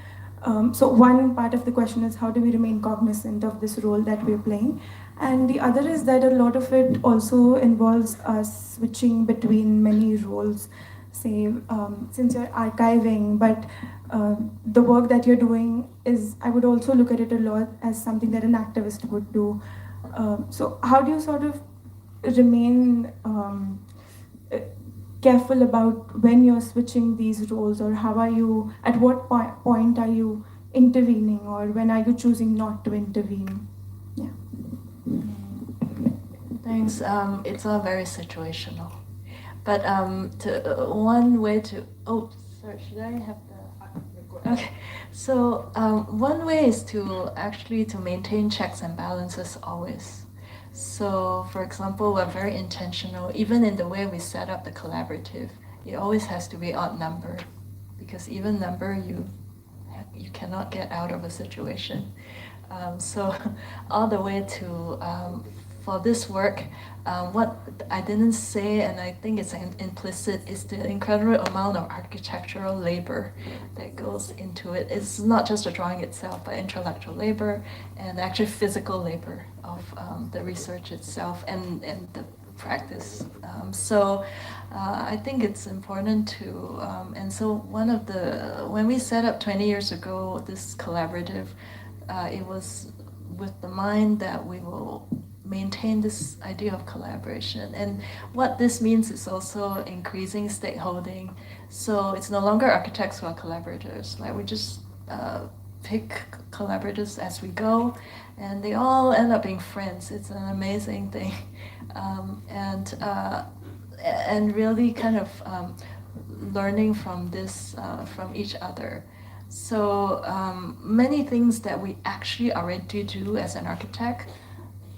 So one part of the question is how do we remain cognizant of this role that we're playing? And the other is that a lot of it also involves us switching between many roles. say, since you're archiving, but the work that you're doing is, I would also look at it a lot as something that an activist would do. So how do you sort of remain careful about when you're switching these roles, or how are you, at what point are you intervening, or when are you choosing not to intervene? Yeah. Thanks. It's all very situational. But one way to, oh, sorry, should I have the, okay. So one way is to actually to maintain checks and balances always. So for example, we're very intentional, even in the way we set up the collaborative, it always has to be odd numbered, because even number, you cannot get out of a situation. So all the way to, for this work, what I didn't say, and I think it's implicit, is the incredible amount of architectural labor that goes into it. It's not just the drawing itself, but intellectual labor and actually physical labor of the research itself and the practice. So I think it's important to, and so when we set up 20 years ago, this collaborative, it was with the mind that we will maintain this idea of collaboration. And what this means is also increasing stakeholding. So it's no longer architects who are collaborators. Like we just pick collaborators as we go, and they all end up being friends. It's an amazing thing. And really kind of learning from this, from each other. So many things that we actually already do as an architect,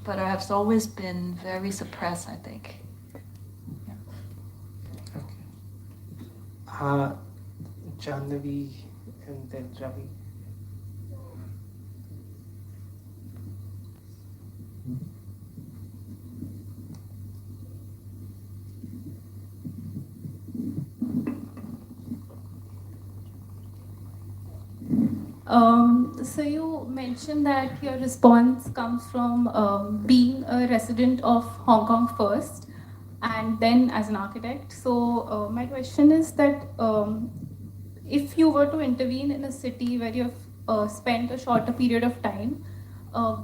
but have always been very suppressed, I think. Yeah. Okay. Janvi and then Ravi. So you mentioned that your response comes from being a resident of Hong Kong first and then as an architect. So my question is that if you were to intervene in a city where you've spent a shorter period of time,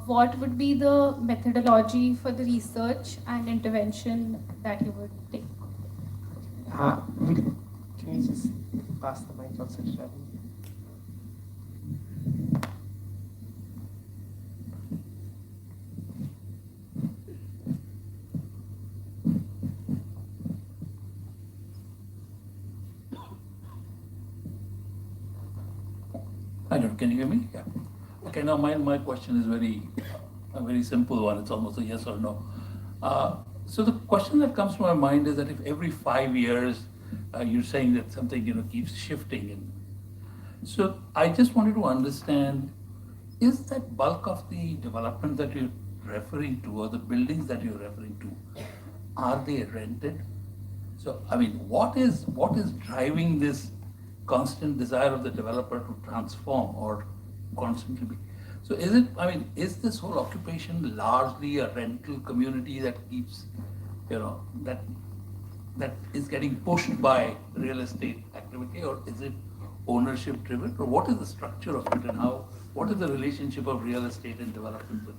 what would be the methodology for the research and intervention that you would take? Can you just pass the mic also to Ravi? I don't. Can you hear me? Yeah. Okay. Now my question is a very simple one. It's almost a yes or no. So the question that comes to my mind is that if every 5 years you're saying that something keeps shifting, and so I just wanted to understand, is that bulk of the development that you're referring to, or the buildings that you're referring to, are they rented? So I mean, what is driving this constant desire of the developer to transform or constantly be? So is this whole occupation largely a rental community that keeps, that is getting pushed by real estate activity, or is it ownership driven, or what is the structure of it, and what is the relationship of real estate and development with?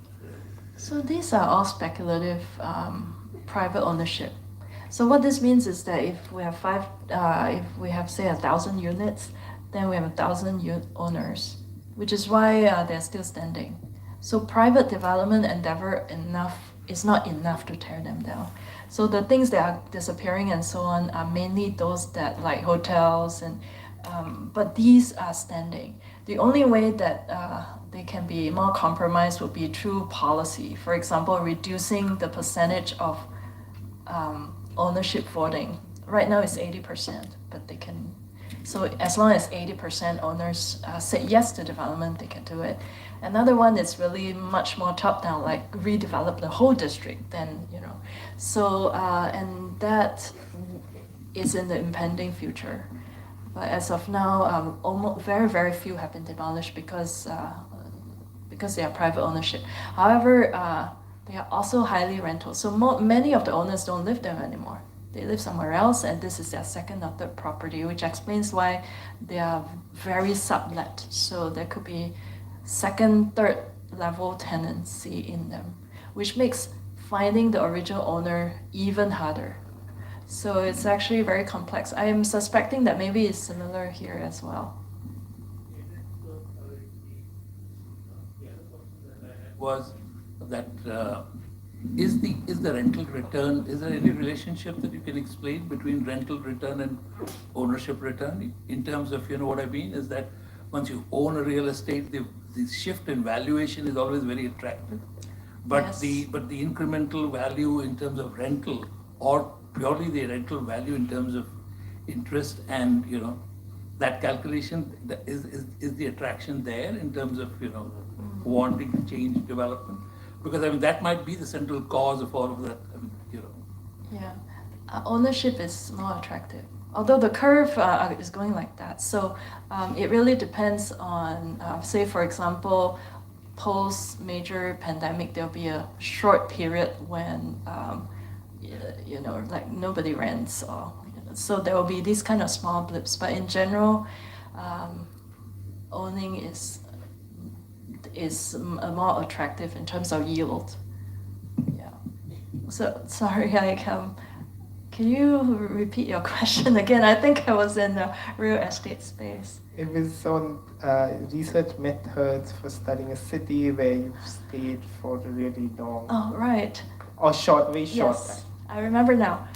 So these are all speculative private ownership. So what this means is that if we have say 1,000 units, then we have 1,000 owners, which is why they're still standing. So private development endeavor is not enough to tear them down. So the things that are disappearing and so on are mainly those that like hotels and, but these are standing. The only way that they can be more compromised would be through policy. For example, reducing the percentage of ownership voting. Right now it's 80%, but they can, so as long as 80% owners say yes to development, they can do it. Another one is really much more top-down, like redevelop the whole district, then, So, and that is in the impending future. But as of now, almost very, very few have been demolished because they are private ownership. However, they are also highly rental. So many of the owners don't live there anymore. they live somewhere else, and this is their second or third property, which explains why they are very sublet. So there could be second, third level tenancy in them, which makes finding the original owner even harder. So it's actually very complex. I am suspecting that maybe it's similar here as well. Was that is the rental return, is there any relationship that you can explain between rental return and ownership return, in terms of, you know what I mean, is that once you own a real estate, the shift in valuation is always very attractive, but Yes. the incremental value in terms of rental, or purely the rental value in terms of interest, and that calculation, is the attraction there in terms of wanting to change development, because I mean that might be the central cause of all of that. I mean, Yeah, ownership is more attractive, although the curve is going like that. So it really depends on, say for example, post major pandemic, there'll be a short period when like nobody rents, or so there will be these kind of small blips. But in general, owning is more attractive in terms of yield. Yeah. So sorry, can you repeat your question again? I think I was in the real estate space. It was on research methods for studying a city where you've stayed for a really long. Oh, right. Or short, very short Yes, time. I remember now.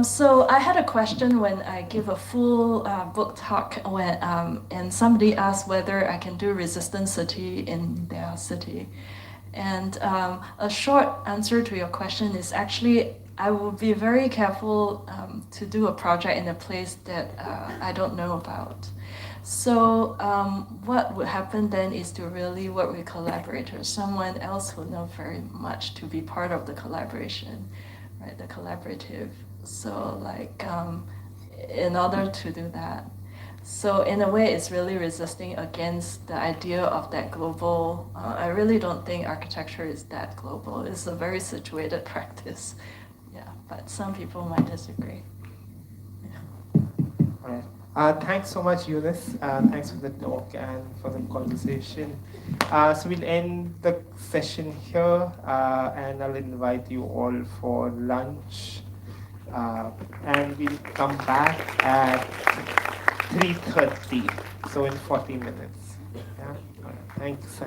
So I had a question when I give a full book talk, and somebody asked whether I can do resistant city in their city. And a short answer to your question is actually I will be very careful to do a project in a place that I don't know about. So what would happen then is to really work with collaborators, someone else who knows very much, to be part of the collaboration, right? The collaborative. So like in order to do that. So in a way, it's really resisting against the idea of that global. I really don't think architecture is that global. It's a very situated practice. Yeah, but some people might disagree. All right. Thanks so much, Eunice. Thanks for the talk and for the conversation. So we'll end the session here, and I'll invite you all for lunch. And we'll come back at 3:30, so in 40 minutes. Yeah? All right. Thanks.